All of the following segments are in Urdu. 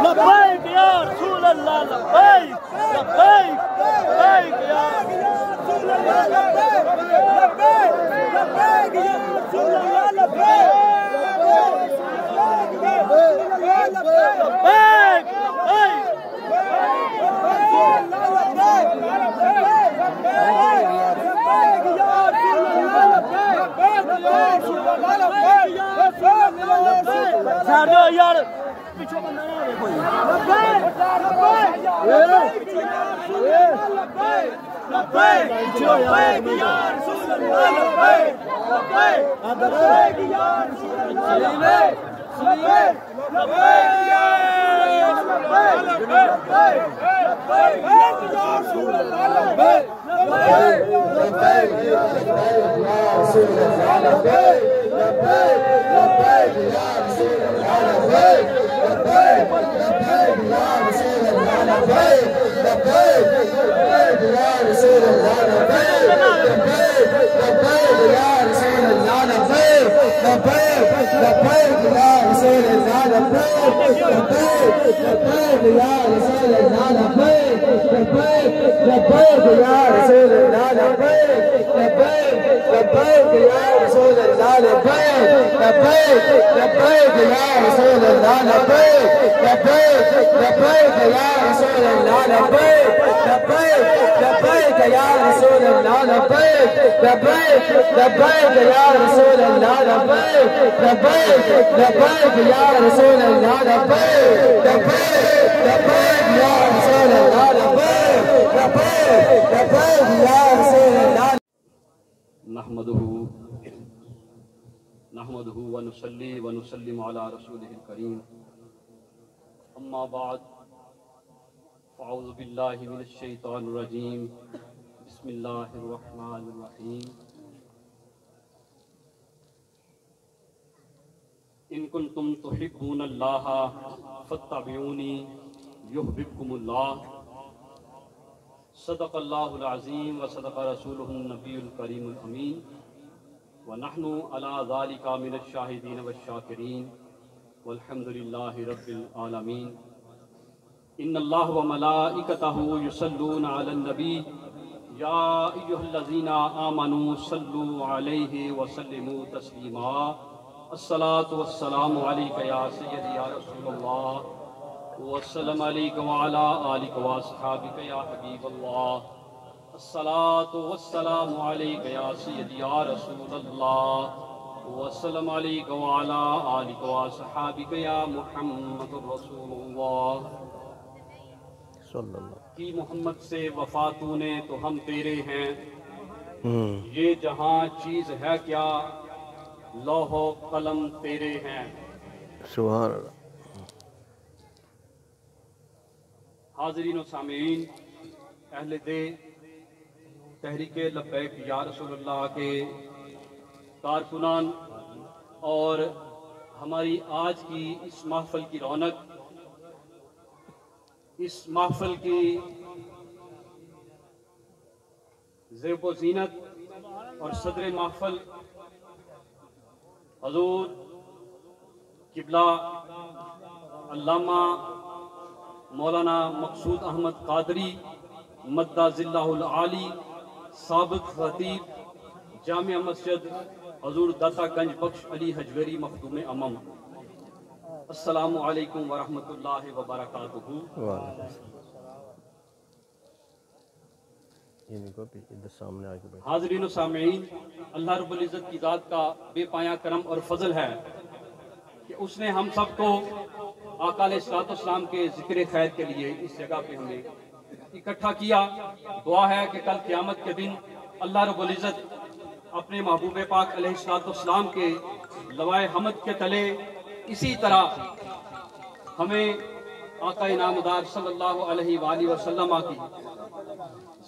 لبیک یا رسول اللہ لبیک لبیک لبیک یا رسول اللہ لبیک لبیک لبیک یا رسول اللہ لبیک یار پیچھے بندہ نہ آئے کوئی لبیک لبیک لبیک یا رسول اللہ لبیک لبیک لبیک یا رسول اللہ لبیک لبیک لبیک یا لبیک لبیک لبیک یا رسول اللہ لبیک لبیک لبیک یا رسول اللہ لبیک لبیک لبیک یا رسول اللہ لبیک لبیک لبیک یا رسول اللہ لبیک لبیک لبیک یا رسول اللہ لبیک لبیک لبیک یا رسول اللہ لبیک لبیک لبیک یا رسول اللہ لبیک لبیک لبیک یا رسول اللہ لبیک لبیک لبیک یا رسول اللہ لبیک لبیک لبیک یا رسول اللہ لبیک لبیک لبیک یا رسول اللہ لبیک لبیک لبیک یا رسول اللہ لبیک لبیک لبیک یا رسول اللہ لبیک لبیک لبیک یا رسول اللہ لبیک لبیک لبیک یا رسول اللہ لبیک لبیک لبیک یا رسول اللہ لبیک لبیک لبیک یا رسول اللہ نحمده ونصلي ونسلم على رسوله الكريم اما بعد فاعوذ بالله من الشيطان الرجيم بسم الله الرحمن الرحيم ان كنتم تحبون الله فاتبعوني يحببكم الله صدق الله العظيم وصدق رسوله النبي الكريم الأمين ونحن على ذلك من الشاهدين والشاكرين والحمد لله رب العالمين إن الله وملائكته يصلون على النبي يا أيها الذين آمنوا صلوا عليه وسلموا تسليما الصلاة والسلام عليك يا سيدي يا رسول الله والسلام عليك وعلى آلك وأصحابك يا حبيب الله الصلاة والسلام عليك يا سيدي يا رسول الله والسلام عليك وعلى آلك وأصحابك يا محمد رسول الله صلی اللہ کی محمد سے وفاتوں نے تو ہم تیرے ہیں یہ جہاں چیز ہے کیا لوح و قلم تیرے ہیں سبحان اللہ حاضرین و سامعین اہل دل تحریک لبیک یا رسول اللہ کے کارکنان اور ہماری آج کی اس محفل کی رونق اس محفل کی زیب و زینت اور صدر محفل حضور قبلہ علامہ مولانا مقصود احمد قادری مدہ ذلہ العالی سابق خطیب جامع مسجد حضور داتا گنج بخش علی حجویری مخدوم امم السلام علیکم ورحمۃ اللہ وبرکاتہ حاضرین و سامعین اللہ رب العزت کی ذات کا بے پایہ کرم اور فضل ہے کہ اس نے ہم سب کو آقا علیہ السلام کے ذکر خیر کے لیے اس جگہ پہ ہمیں اکٹھا کیا دعا ہے کہ کل قیامت کے دن اللہ رب العزت اپنے محبوب پاک علیہ السلام کے لوائے حمد کے تلے اسی طرح ہمیں آقا نامدار صلی اللہ علیہ وآلہ وسلم کی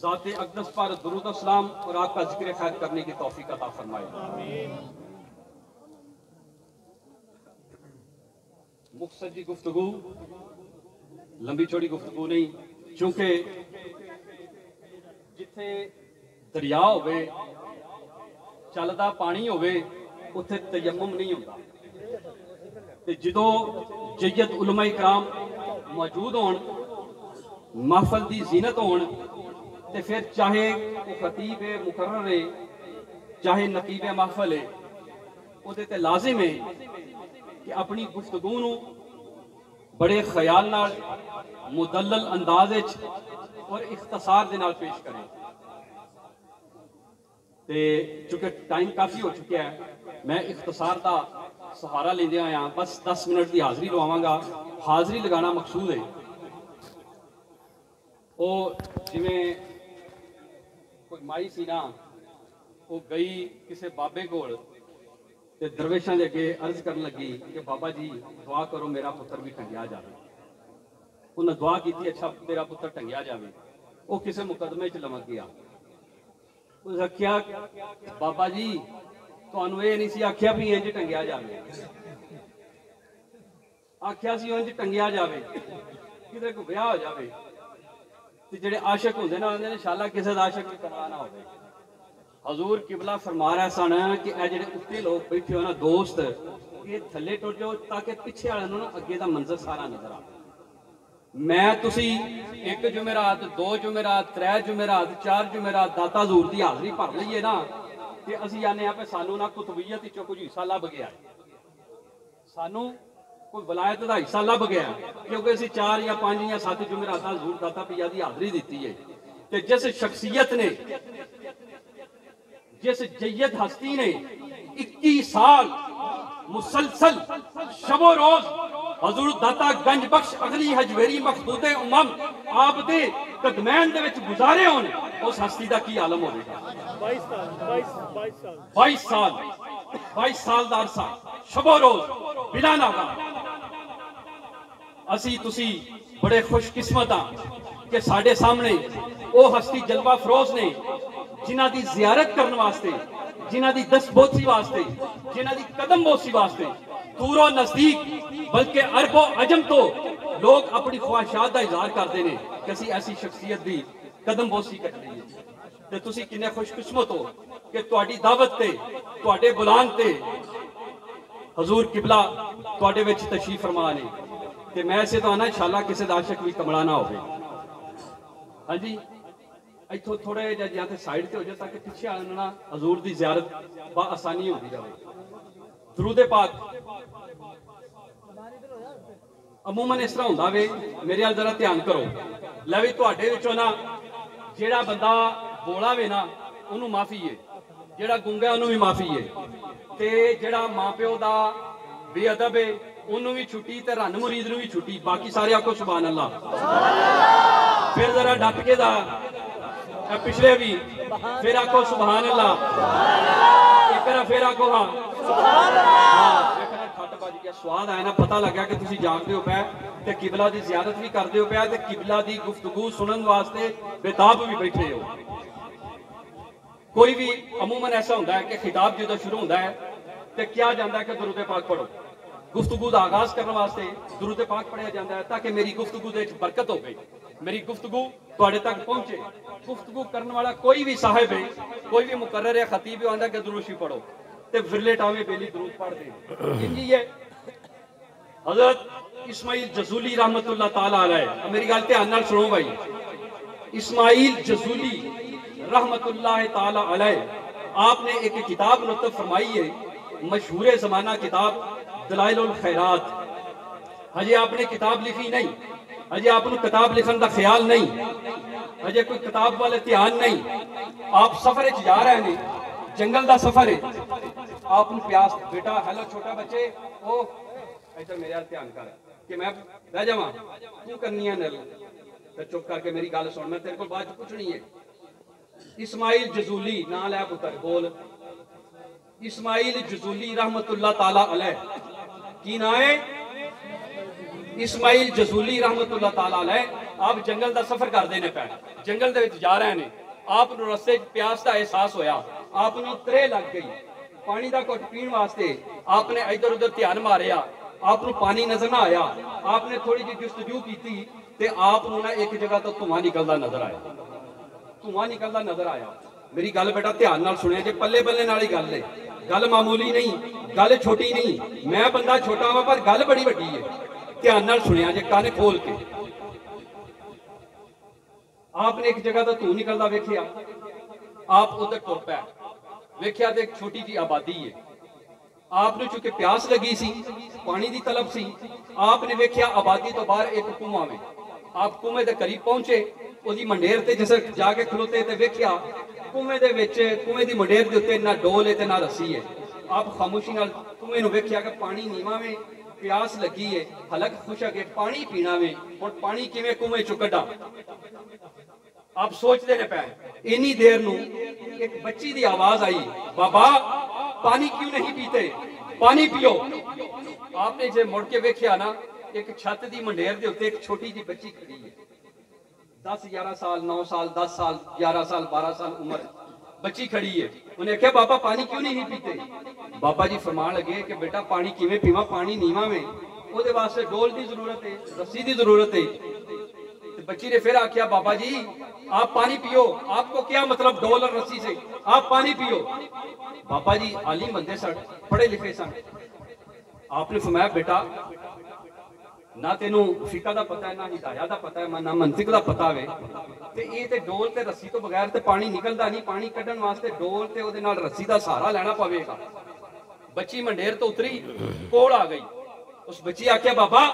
ذات اقدس پر درود و سلام اور آپ کا ذکر خیر کرنے کی توفیق عطا فرمائے مختصر جی گفتگو، لمبی چوڑی گفتگو نہیں، چونکہ جتھے دریا ہوئے چلدا پانی ہوئے اتھے تیمم نہیں ہوتا، تے جدوں جید علماء اکرام موجود ہون، محفل دی زینت ہون، تے پھر چاہے وہ خطیب مقرر ہے چاہے نقیب محفل ہے، وہ تے لازم ہے کہ اپنی گفتگو نو بڑے خیال نال مدلل انداز اور اختصار دے نال پیش کریں۔ تے چونکہ ٹائم کافی ہو چکا ہے، میں اختصار دا سہارا لیندے آیا، بس 10 منٹ دی حاضری لواں گا۔ حاضری لگانا مقصود ہے، وہ جویں کوئی مائی سی نا، وہ گئی کسے بابے کول تے درویشاں دے اگے عرض کرن لگی کہ بابا جی دعا کرو میرا پتر بھی ٹنگیا جاوے۔ انہاں دعا کیتی اچھا تیرا پتر ٹنگیا جاوے، وہ کسے مقدمے چ لمک گیا۔ اس آکھیا بابا جی تانوں اے نہیں سی آکھیا بھی انج ٹنگیا جاوے، آکھیا سی انج ٹنگیا جاوے کدھر کو بیاہ ہو جاوے تے جڑے عاشق ہوندے نا آندے نے انشاءاللہ کسے دا عاشق بھی کملا نہ ہوے۔ حضور قبلہ فرما رہے سن کہ اے جڑے اتے لوگ بیٹھے ہو نا دوست، یہ تھلے ٹر جاؤ تاکہ پیچھے والے نا اگے دا منظر سارا نظر آ۔ میں تسی 1 جمعرات 2 جمعرات 3 جمعرات 4 جمعرات داتا حضور دی حاضری بھر لئیے نا کہ اسی آنے آپ سانو نا قطبیت چو کچھ حصہ لب گیا ہے، سانو کوئی ولایت دا حصہ لب گیا ہے، کیونکہ اسی 4 یا 5 یا 7 جمعرات حضور داتا پیا دی حاضری دیتی ہے۔ کہ جس شخصیت نے، جس جید ہستی نے 21 سال مسلسل شب و روز حضور داتا گنج بخش اگلی حجویری مخدود امم آپ دے قدمین دے وچ گزارے ہون، اس ہستی دا کی عالم ہوئے گا۔ 22 سال دا عرصہ شب و روز بلا ناغہ۔ اسی تسی بڑے خوش قسمت ہاں کہ ساڑھے سامنے او ہستی جلوہ فروز نے جنہ دی زیارت کرنے واسطے، جنہ دی دست بوسی واسطے، جنہ دی قدم بوسی واسطے دور و نزدیک بلکہ عرب و عجم تو لوگ اپنی خواہشات دا اظہار کرتے ہیں کہ اسی ایسی شخصیت دی قدم بوسی کر رہی ہے۔ تے تسی کنے خوش قسمت ہو کہ تواڈی دعوت تے، تواڈے بلان تے حضور قبلہ تواڈے وچ تشریف فرما نے، تے میں سے تو آنا انشاءاللہ کسے دا عاشق بھی کمڑا نہ ہوئے۔ ہاں جی ایتھوں تھوڑے جہاں تے سائیڈ تے ہو جائے تاکہ پیچھے آنا حضور دی زیارت با آسانی ہوتی جائے۔ درود پاک عموماً اس طرح ہوندا وے، میرے ال ذرا دھیان کرو، لے وی تواڈے وچوں نا جیڑا بندہ بولا وے نا انہوں معافی ہے، جیڑا گونگا ہے انہوں بھی معافی ہے، تے جیڑا ماں پیو دا بے ادب ہے انہوں بھی چھٹی تے رن مرید نوں بھی چھٹی، باقی سارے آکھو سبحان اللہ۔ پھر ذرا ڈٹ کے دا پچھلے بھی پھر آکھو سبحان اللہ، ایک طرح پھر آکھو ہاں سبحان اللہ۔ کھٹ بج گیا، سواد آیا نا، پتہ لگا کہ تسی جاگدے ہو پے تے قبلہ دی زیارت بھی کردے ہو پے تے قبلہ دی گفتگو سنن واسطے بےتاب بھی بیٹھے ہو۔ کوئی بھی عموماً ایسا ہوتا ہے کہ خطاب جدو شروع ہوتا ہے تے کیا جاندہ ہے کہ درود پاک پڑھو، گفتگو دا آغاز کرنے واسطے درود پاک پڑھیا جاندہ ہے تاکہ میری گفتگو دے برکت ہو گئی، میری گفتگو تواڈے تک پہنچے۔ گفتگو کرنے والا کوئی بھی صاحب ہے، کوئی بھی مقرر ہے، خطیب ہے، آندہ کہ درود شریف پڑھو تے ورلے ٹاویں بیلی درود پڑھ دیں۔ یہ حضرت اسماعیل جزولی رحمت اللہ تعالیٰ علیہ، میری گل دھیان نال سنو بھائی، اسماعیل جزولی رحمت اللہ تعالیٰ علیہ آپ نے ایک کتاب نطق فرمائی ہے، مشہور زمانہ کتاب دلائل الخیرات۔ ہجے آپ نے کتاب لکھی نہیں، ہجے آپ نے کتاب لکھن دا خیال نہیں، ہجے کوئی کتاب والے دھیان نہیں، آپ سفر اچ جا رہے ہیں، جنگل دا سفر ہے، آپ نے پیاس، بیٹا ہیلو چھوٹا بچے او ایسا میرے یار دھیان کر کہ میں رہ جاواں تو کرنی ہے نل تے چپ کر کے میری گل سن، میں تیرے کو بات کچھ نہیں ہے۔ اسماعیل جزولی نہ لے پتر بول، اسماعیل جزولی رحمت اللہ تعالیٰ علیہ کی نام ہے اسماعیل جزولی رحمت اللہ تعالیٰ علیہ۔ آپ جنگل دا سفر کر دینے پہ، جنگل دے وچ جا رہے ہیں، آپ نو رستے پیاس دا احساس ہویا، آپ نو ترے لگ گئی، پانی دا کوٹ پین واسطے آپ نے ادھر ادھر دھیان ماریا، آپ کو پانی نظر نہ آیا, آپ نے تھوڑی جی جستجو کی تھی تے آپ کو نہ ایک جگہ تو دھواں نکلدا نظر آیا, دھواں نکلدا نظر آیا. میری گل بیٹا دھیان نال سنیا جی, پلے پلے نال ہی گل ہے, گل معمولی نہیں, گل چھوٹی نہیں. میں بندہ چھوٹا ہوا پر گل بڑی وڈی ہے. دھیان نال سنیا جی, کان کھول کے. آپ نے ایک جگہ تو دھواں نکلدا ویکھیا, آپ ادھر ٹر پے, ویکھیا تے ایک چھوٹی جی آبادی ہے. آپ نے چونکہ پیاس لگی سی, پانی دی طلب سی, آپ نے ویکھیا آبادی تو باہر ایک کنواں میں. آپ کنویں دے قریب پہنچے, اودی منڈیر تے جسے جا کے کھلوتے تے ویکھیا کنویں دے وچ, کنویں دی منڈیر دے اوتے نہ ڈول ہے تے نہ رسی ہے. آپ خاموشی نال کنویں نو ویکھیا کہ پانی نیواں میں, پیاس لگی ہے, حلق خشک ہے, پانی پینا میں, ہن پانی کیویں کنویں چوں کڈا. آپ سوچتے نے پے, انی دیر نو ایک بچی دی آواز آئی, بابا پانی کیوں نہیں پیتے, پانی پیو. آپ نے جے مڑ کے ویکھیا نا, ایک چھت دی منڈیر دے اوتے ایک چھوٹی جی بچی کھڑی ہے, 10-11 سال, 9 سال, 10 سال, 11 سال, 12 سال عمر بچی کھڑی ہے. انہیں کہا بابا پانی کیوں نہیں پیتے. بابا جی فرمان لگے کہ بیٹا پانی کیویں پیواں, پانی نیواں میں, او دے واسطے ڈول دی ضرورت ہے, رسی دی ضرورت ہے. بچی نے پھر آکھیا بابا جی آپ پانی پیو, آپ کو کیا مطلب ڈول اور رسی سے, آپ پانی پیو. بابا جی عالم بندے سن, پڑھے لکھے سن. آپ نے فرمایا بیٹا نہ تینوں فقہ دا پتہ ہے, نہ ہدایت دا پتہ ہے, نہ منطق دا پتہ ہے, تے اے تے ڈول تے رسی تو بغیر تے پانی نکلدا نہیں. پانی کڈن واسطے ڈول تے او دے نال رسی دا سہارا لینا پوے گا. بچی منڈیر تو اتری, کول آ گئی. اس بچی آکھیا بابا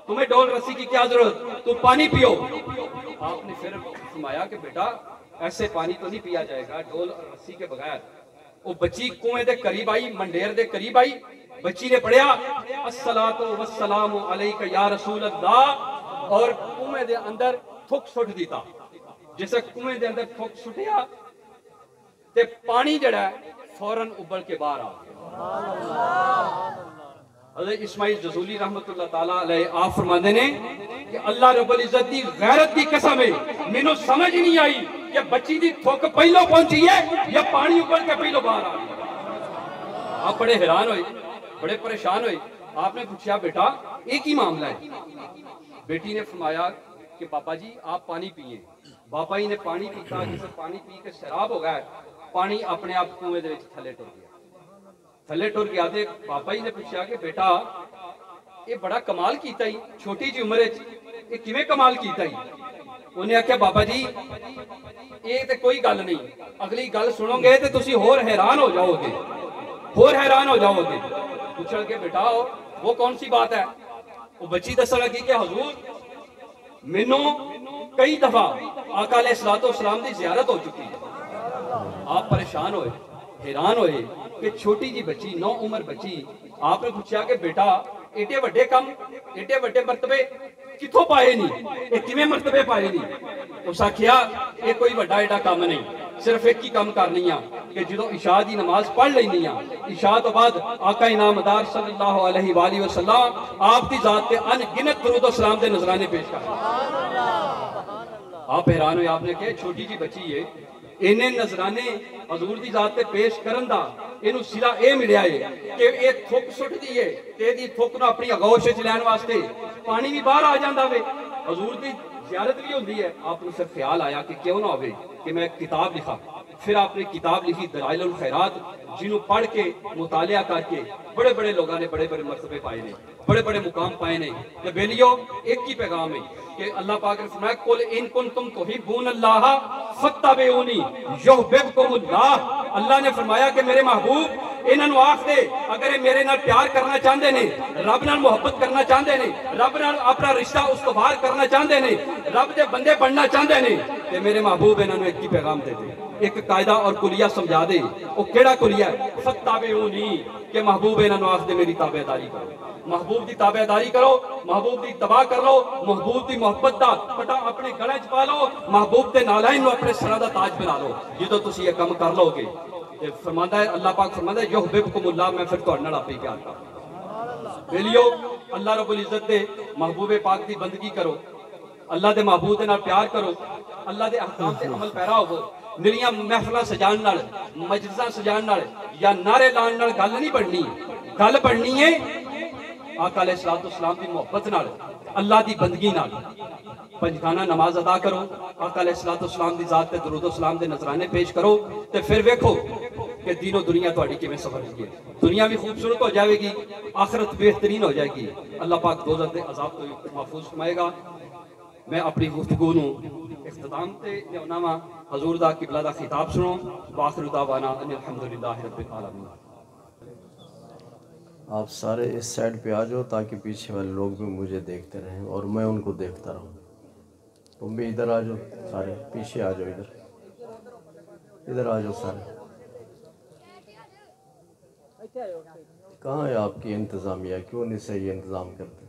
تمہیں ڈول رسی کی کیا ضرورت, تو پانی پیو. آپ نے پھر فرمایا کہ بیٹا ایسے پانی تو نہیں پیا جائے گا ڈول اور رسی کے بغیر. وہ بچی کنویں دے قریب آئی, منڈیر دے قریب آئی. بچی نے پڑھیا الصلاۃ والسلام علیک یا رسول اللہ, اور کنویں دے اندر تھک سٹ دیتا. جسے کنویں دے اندر تھک سٹیا تے پانی جڑا ہے فوراً ابل کے باہر آ گیا. حضرت اسماعیل جزولی رحمت اللہ تعالیٰ علیہ آپ فرماندے نے کہ اللہ رب العزت دی غیرت دی قسم ہے, مینوں سمجھ نہیں آئی کہ بچی دی تھوک پہلو پہنچی ہے یا پانی ابل کے پہلو باہر آ گیا. آپ بڑے حیران ہوئے, بڑے پریشان ہوئے. آپ نے پوچھا بیٹا ایک ہی معاملہ ہے. بیٹی نے فرمایا کہ پاپا جی آپ پانی پیئے. باپا جی نے پانی پیتا, جسے پانی پی کے شراب ہو گیا, پانی اپنے آپ کنویں دے وچ تھلے ٹر گیا. تھلے ٹر گیا تے پاپا جی نے پوچھا کہ بیٹا یہ بڑا کمال کیتا ہی, چھوٹی جی عمر وچ یہ کیویں کمال کیتا ہی. انہیں آکھیا بابا جی یہ تے کوئی گل نہیں, اگلی گل سنو گے تے تسی ہور حیران ہو جاؤ گے, ہور حیران ہو جاؤ گے. پوچھا کہ بیٹا وہ کون سی بات ہے. وہ بچی دسن لگی کہ حضور مینوں کئی دفعہ آقا علیہ الصلوۃ والسلام دی زیارت ہو چکی ہے. آپ پریشان ہوئے, حیران ہوئے کہ چھوٹی جی بچی, 9 عمر بچی. آپ نے پوچھا کہ بیٹا ایڈے وڈے کم, ایڈے وڈے مرتبے کتھوں پائے نہیں, یہ کیویں مرتبے پائے نہیں. اس آکھیا یہ کوئی وڈا ایڈا کام نہیں, صرف ایک ہی کام کرنی ہے کہ جدوں عشاء دی نماز پڑھ لینی ہے, عشاء تو بعد آقا انعامدار صلی اللہ علیہ وآلہ وسلم آپ دی ذات تے ان گنت درود و سلام دے نذرانے پیش کر. آپ حیران ہوئے. آپ نے کہا چھوٹی جی بچی ہے, انہیں نذرانے حضور دی ذات تے پیش کرن دا اینو سلا اے ملیا ہے کہ اے تھک سٹ دی ہے تے دی تھک نو اپنی اگوش وچ لین واسطے پانی بھی باہر آ جاندا وے, حضور دی زیارت بھی ہوندی ہے. آپ کو صرف خیال آیا کہ کیوں نہ ہوئے کہ میں کتاب لکھا. پھر آپ نے کتاب لکھی دلائل الخیرات, جنہوں پڑھ کے مطالعہ کر کے بڑے بڑے لوگوں نے بڑے بڑے مرتبے پائے نے, بڑے بڑے مقام پائے نے. کہ بیلیو ایک ہی پیغام ہے کہ اللہ پاک نے فرمایا قل ان کنتم تحبون اللہ فاتبعونی یحببکم اللہ. اللہ نے فرمایا کہ میرے محبوب انہاں نوں آکھ دے اگر یہ میرے نال پیار کرنا چاہندے نے, رب نال محبت کرنا چاہندے نے, رب نال اپنا رشتہ استوار کرنا چاہندے نے, رب دے بندے بننا چاہندے نے, تے میرے محبوب انہاں نوں ایک ہی پیغام دے دے, ایک قاعدہ اور کلیہ سمجھا دے. وہ کیڑا کلیہ ہے؟ فاتبعونی, کہ محبوب انہاں نوں آکھ دے میری تابعداری کرو, محبوب دی تابعداری کرو, محبوب دی اتباع کر لو, محبوب دی محبت دا پٹا اپنے گلے چ پا لو, محبوب تے نالائن نو اپنے سراں دا تاج بنا لو. جدوں تسی یہ کم کر لو گے تے فرماندا ہے اللہ پاک فرماندا ہے یحببکم اللہ, میں پھر تہاڈے نال آپ ہی پیار کراں. بیلیو اللہ رب العزت دے محبوب پاک دی بندگی کرو, اللہ دے محبوب دے نال پیار کرو, اللہ دے احکام تے عمل پیرا ہوو. نریاں محفلاں سجان نال, مجلساں سجان نال یا نعرے لان نال گل نہیں بننی. گل بننی ہے آقا علیہ السلام دی محبت نال اللہ دی بندگی نال پنجگانہ نماز ادا کرو، آقا علیہ السلام دی ذات تے درود و سلام دے نذرانے پیش کرو، تے پھر ویکھو کہ دین و دنیا تہاڈی کیویں سفر ہوئی ہے۔ دنیا بھی خوبصورت ہو جائے گی، آخرت بہترین ہو جائے گی، اللہ پاک دوزخ دے عذاب تو محفوظ فرمائے گا۔ میں اپنی گفتگو نو اختتام تے لیاؤنا وا، حضور دا قبلہ دا خطاب سنو، وآخر دعوانا ان الحمدللہ رب العالمین۔ آپ سارے اس سائڈ پہ آ جاؤ تاکہ پیچھے والے لوگ بھی مجھے دیکھتے رہیں اور میں ان کو دیکھتا رہوں۔ تم بھی ادھر آ جاؤ، سارے پیچھے آ جاؤ، ادھر آ جاؤ سارے۔ کہاں ہے آپ کی انتظامیہ؟ کیوں نہیں صحیح انتظام کرتے؟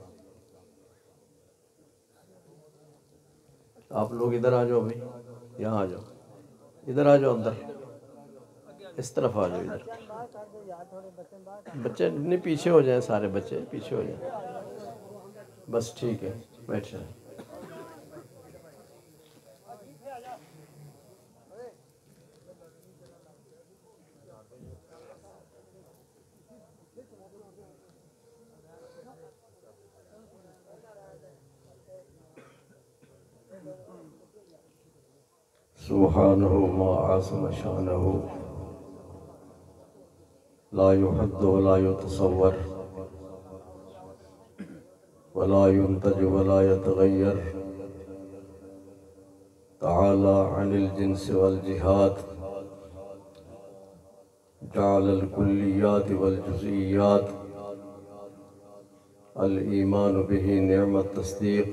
آپ لوگ ادھر آ جاؤ بھائی، یہاں آ جاؤ، ادھر آ جاؤ، اندر اس طرف آ جاؤ، ادھر بچے نہیں پیچھے ہو جائیں، سارے بچے پیچھے ہو جائیں، بس ٹھیک ہے، بیٹھ جائیں۔ سبحانہ ما عظم شانہ لا يحد ولا يتصور ولا ينتج ولا يتغير تعالى عن الجنس والجهات جعل الكليات والجزئيات الإيمان به نعم التصديق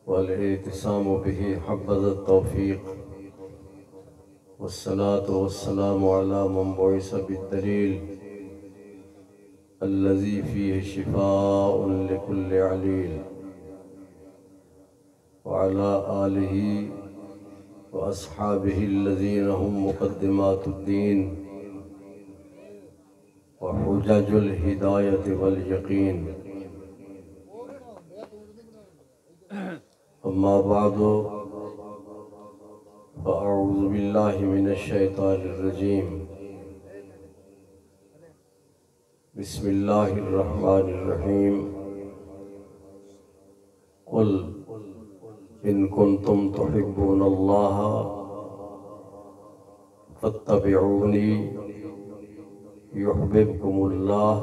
والاعتصام به حبذ التوفيق والصلاة والسلام على من بعث بالدليل الذي فيه شفاء لكل عليل وعلى آله وأصحابه الذين هم مقدمات الدين وحجج الهداية واليقين. أما بعد فأعوذ بالله من الشيطان الرجيم. بسم الله الرحمن الرحيم. قل إن كنتم تحبون الله فاتبعوني يحببكم الله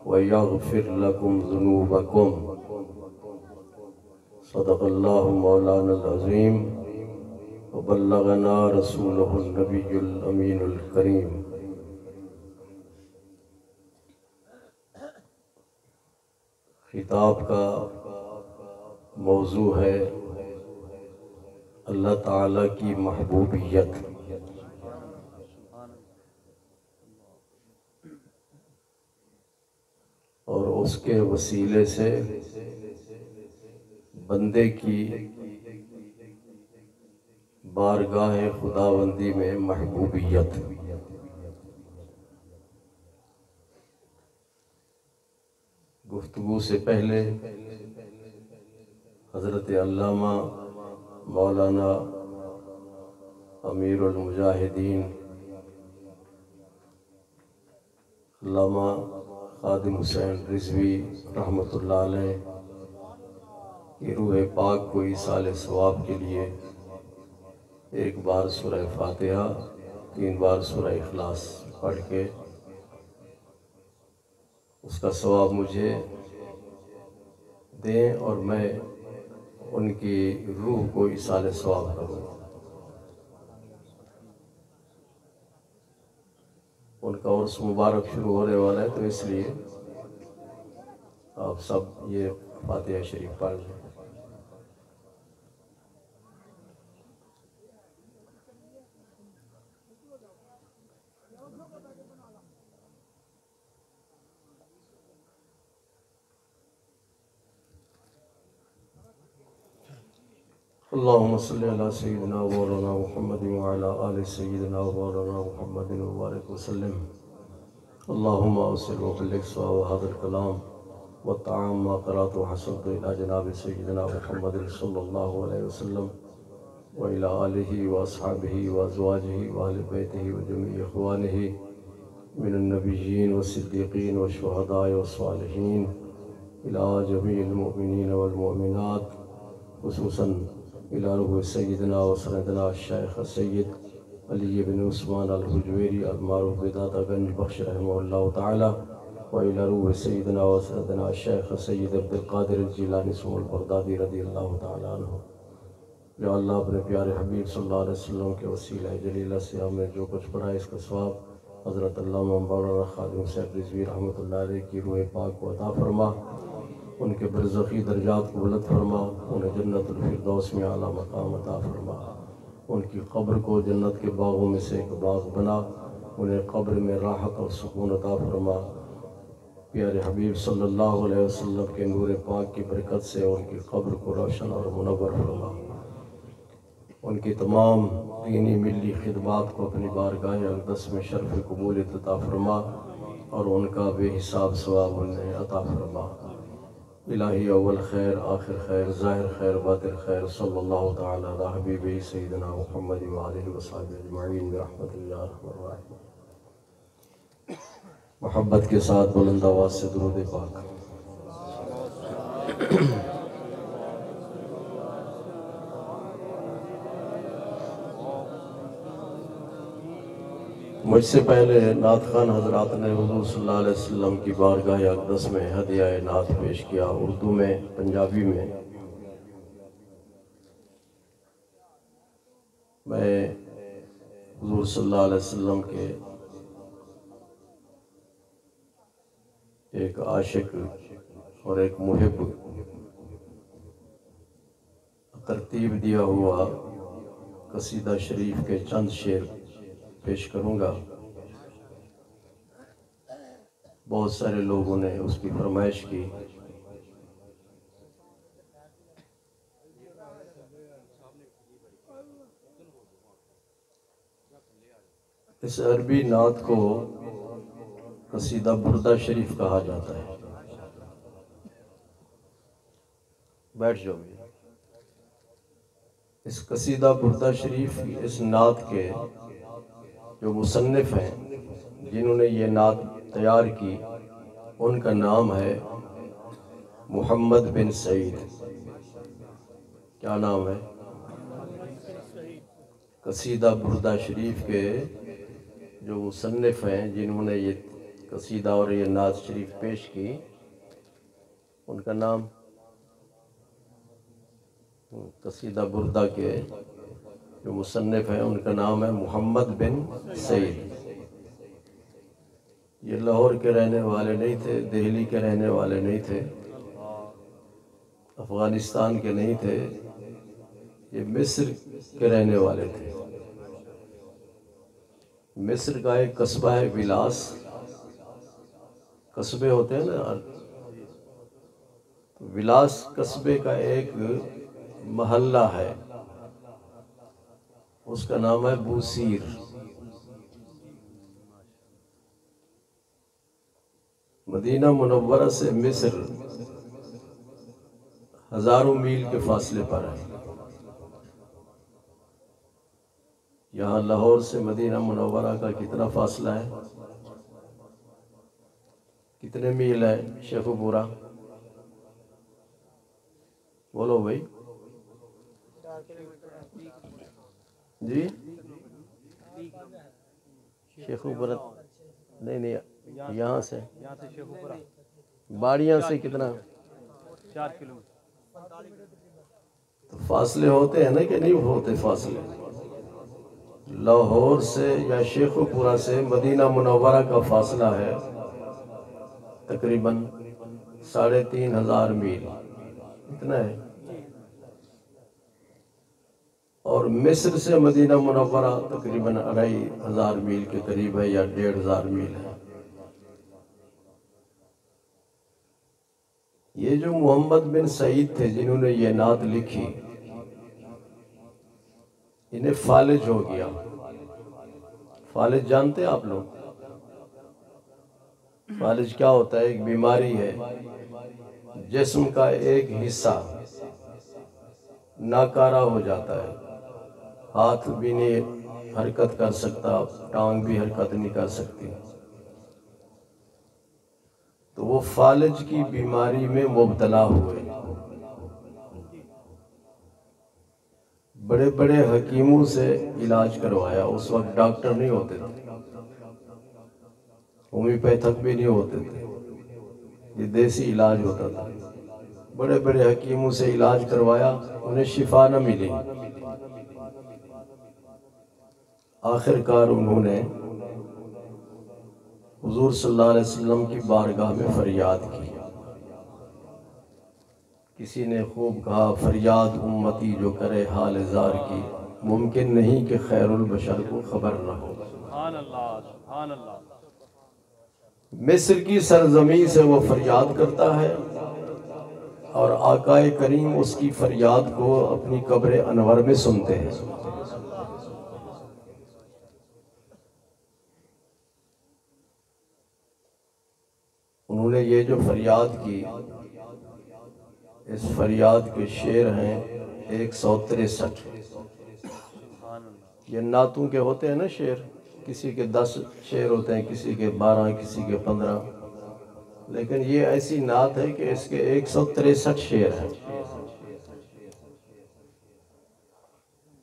ويغفر لكم ذنوبكم. صدق الله مولانا العظيم وبلغنا رسوله النبي الأمين الكريم. خطاب کا موضوع ہے اللہ تعالیٰ کی محبوبیت. اور اس کے وسیلے سے بندے کی بارگاہ خداوندی میں محبوبیت. گفتگو سے پہلے حضرت علامہ مولانا امیر المجاہدین علامہ خادم حسین رضوی رحمۃ اللہ علیہ کی روح پاک کو ایصال ثواب کے لیے ایک بار سورہ فاتحہ 3 بار سورہ اخلاص پڑھ کے اس کا ثواب مجھے دیں اور میں ان کی روح کو ایصال ثواب کروں. ان کا عرس مبارک شروع ہونے والا ہے، تو اس لیے آپ سب یہ فاتحہ شریف پڑھ لیں. اللهم صل على سيدنا مولانا محمد وعلى آل سيدنا مولانا محمد وبارك وسلم. اللهم أوصل وبلغ صواب هذا الكلام والطعام ما قرأت وحسنت إلى جناب سيدنا محمد صلى الله عليه وسلم وإلى آله وأصحابه وأزواجه وأهل بيته وجميع إخوانه من النبيين والصديقين والشهداء والصالحين إلى جميع المؤمنين والمؤمنات، خصوصا إلى روح سيدنا وسندنا الشيخ السيد علی بن عثمان الحجویری المعروف بداتا گنج بخش رحمہ اللہ تعالی، وإلى روح سیدنا وسندنا الشیخ سید عبد القادر الجیلانی سم البغدادی رضی اللہ تعالی عنہ۔ یا اللہ اپنے پیارے حبیب صلی اللہ علیہ وسلم کے وسیلہ جلیلہ سے ہم نے جو کچھ پڑھا اس کا ثواب حضرت علامہ مولانا خادم صاحب رضوی رحمۃ اللہ علیہ کی روح پاک کو عطا فرما، ان کے برزخی درجات کو بلند فرما، انہیں جنت الفردوس میں اعلیٰ مقام عطا فرما، ان کی قبر کو جنت کے باغوں میں سے ایک باغ بنا، انہیں قبر میں راحت اور سکون عطا فرما۔ پیارے حبیب صلی اللہ علیہ وسلم کے نور پاک کی برکت سے ان کی قبر کو روشن اور منور فرما، ان کی تمام دینی ملی خدمات کو اپنی بارگاہ اقدس میں شرف قبولیت عطا فرما، اور ان کا بے حساب ثواب انہیں عطا فرما۔ الہی اول خیر آخر خیر ظاہر خیر باطن خیر، صلی اللہ تعالی علی حبیبہ سیدنا محمد وآلہ وصحبہ اجمعین برحمتہ یا ارحم الراحمین۔ محبت کے ساتھ بلند آواز سے درود پاک۔ مجھ سے پہلے نعت خوان حضرات نے حضور صلی اللہ علیہ وسلم کی بارگاہ اقدس میں ہدیہ نعت پیش کیا، اردو میں، پنجابی میں۔ میں حضور صلی اللہ علیہ وسلم کے ایک عاشق اور ایک محب ترتیب دیا ہوا قصیدہ شریف کے چند شعر پیش کروں گا۔ بہت سارے لوگوں نے اس کی فرمائش کی۔ اس عربی نعت کو قصیدہ بردہ شریف کہا جاتا ہے۔ بیٹھ جاؤ۔ اس قصیدہ بردہ شریف کی اس نعت کے جو مصنف ہیں، جنہوں نے یہ نعت تیار کی، ان کا نام ہے محمد بن سعید۔ کیا نام ہے؟ قصیدہ بردہ شریف کے جو مصنف ہیں، جنہوں نے یہ قصیدہ اور یہ نعت شریف پیش کی، ان کا نام، قصیدہ بردہ کے جو مصنف ہیں ان کا نام ہے محمد بن سعید۔ یہ لاہور کے رہنے والے نہیں تھے، دہلی کے رہنے والے نہیں تھے، افغانستان کے نہیں تھے، یہ مصر کے رہنے والے تھے۔ مصر کا ایک قصبہ ہے بلاس، قصبے ہوتے ہیں نا، بلاس قصبے کا ایک محلہ ہے، اس کا نام ہے بوسیر۔ مدینہ منورہ سے مصر ہزاروں میل کے فاصلے پر ہے۔ یہاں لاہور سے مدینہ منورہ کا کتنا فاصلہ ہے؟ کتنے میل ہے شیخو پورا؟ بولو بھائی جی۔ شیخو پورا نہیں، یہاں سے باڑیاں سے کتنا؟ 4 کلو۔ تو فاصلے ہوتے ہیں نا کہ نہیں ہوتے فاصلے؟ لاہور سے یا شیخو پورا سے مدینہ منورہ کا فاصلہ ہے تقریباً 3500 میل، اتنا ہے۔ اور مصر سے مدینہ منورہ تقریباً 2500 میل کے قریب ہے یا 1500 میل ہے۔ یہ جو محمد بن سعید تھے جنہوں نے یہ نعت لکھی، انہیں فالج ہو گیا۔ فالج جانتے ہیں آپ لوگ؟ فالج کیا ہوتا ہے؟ ایک بیماری ہے، جسم کا ایک حصہ ناکارہ ہو جاتا ہے، ہاتھ بھی نہیں حرکت کر سکتا، ٹانگ بھی حرکت نہیں کر سکتی، تو وہ فالج کی بیماری میں مبتلا ہوئے. بڑے بڑے حکیموں سے علاج کروایا. اس وقت ڈاکٹر نہیں ہوتے تھے، ہومیوپیتھک بھی نہیں ہوتے تھے، یہ دیسی علاج ہوتا تھا. بڑے بڑے حکیموں سے علاج کروایا، انہیں شفا نہ ملی. آخر کار انہوں نے حضور صلی اللہ علیہ وسلم کی بارگاہ میں فریاد کی. کسی نے خوب کہا فریاد امتی جو کرے حال زار کی، ممکن نہیں کہ خیر البشر کو خبر نہ ہو. سبحان اللہ، سبحان اللہ. مصر کی سرزمین سے وہ فریاد کرتا ہے اور آقا کریم اس کی فریاد کو اپنی قبر انور میں سنتے ہیں. انہوں نے یہ جو فریاد کی، اس فریاد کے شعر ہیں 163. یہ نعتوں کے ہوتے ہیں نا شعر، کسی کے 10 شعر ہوتے ہیں، کسی کے 12، کسی کے 15، لیکن یہ ایسی نعت ہے کہ اس کے 163 شعر ہیں.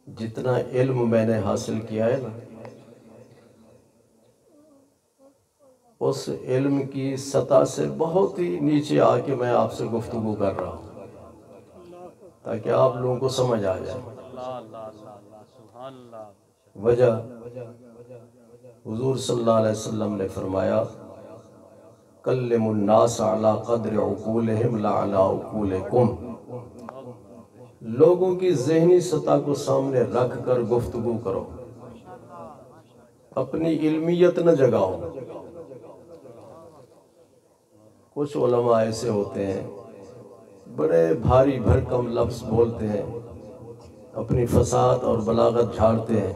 جتنا علم میں نے حاصل کیا ہے نا، اس علم کی سطح سے بہت ہی نیچے آ کے میں آپ سے گفتگو کر رہا ہوں تاکہ آپ لوگوں کو سمجھ آ جائے. وجہ حضور صلی اللہ علیہ وسلم نے فرمایا کلم الناس علی قدر عقولہم لا علی عقولکم. لوگوں کی ذہنی سطح کو سامنے رکھ کر گفتگو کرو، اپنی علمیت نہ جگاؤ. کچھ علماء ایسے ہوتے ہیں بڑے بھاری بھرکم لفظ بولتے ہیں، اپنی فصاحت اور بلاغت جھاڑتے ہیں،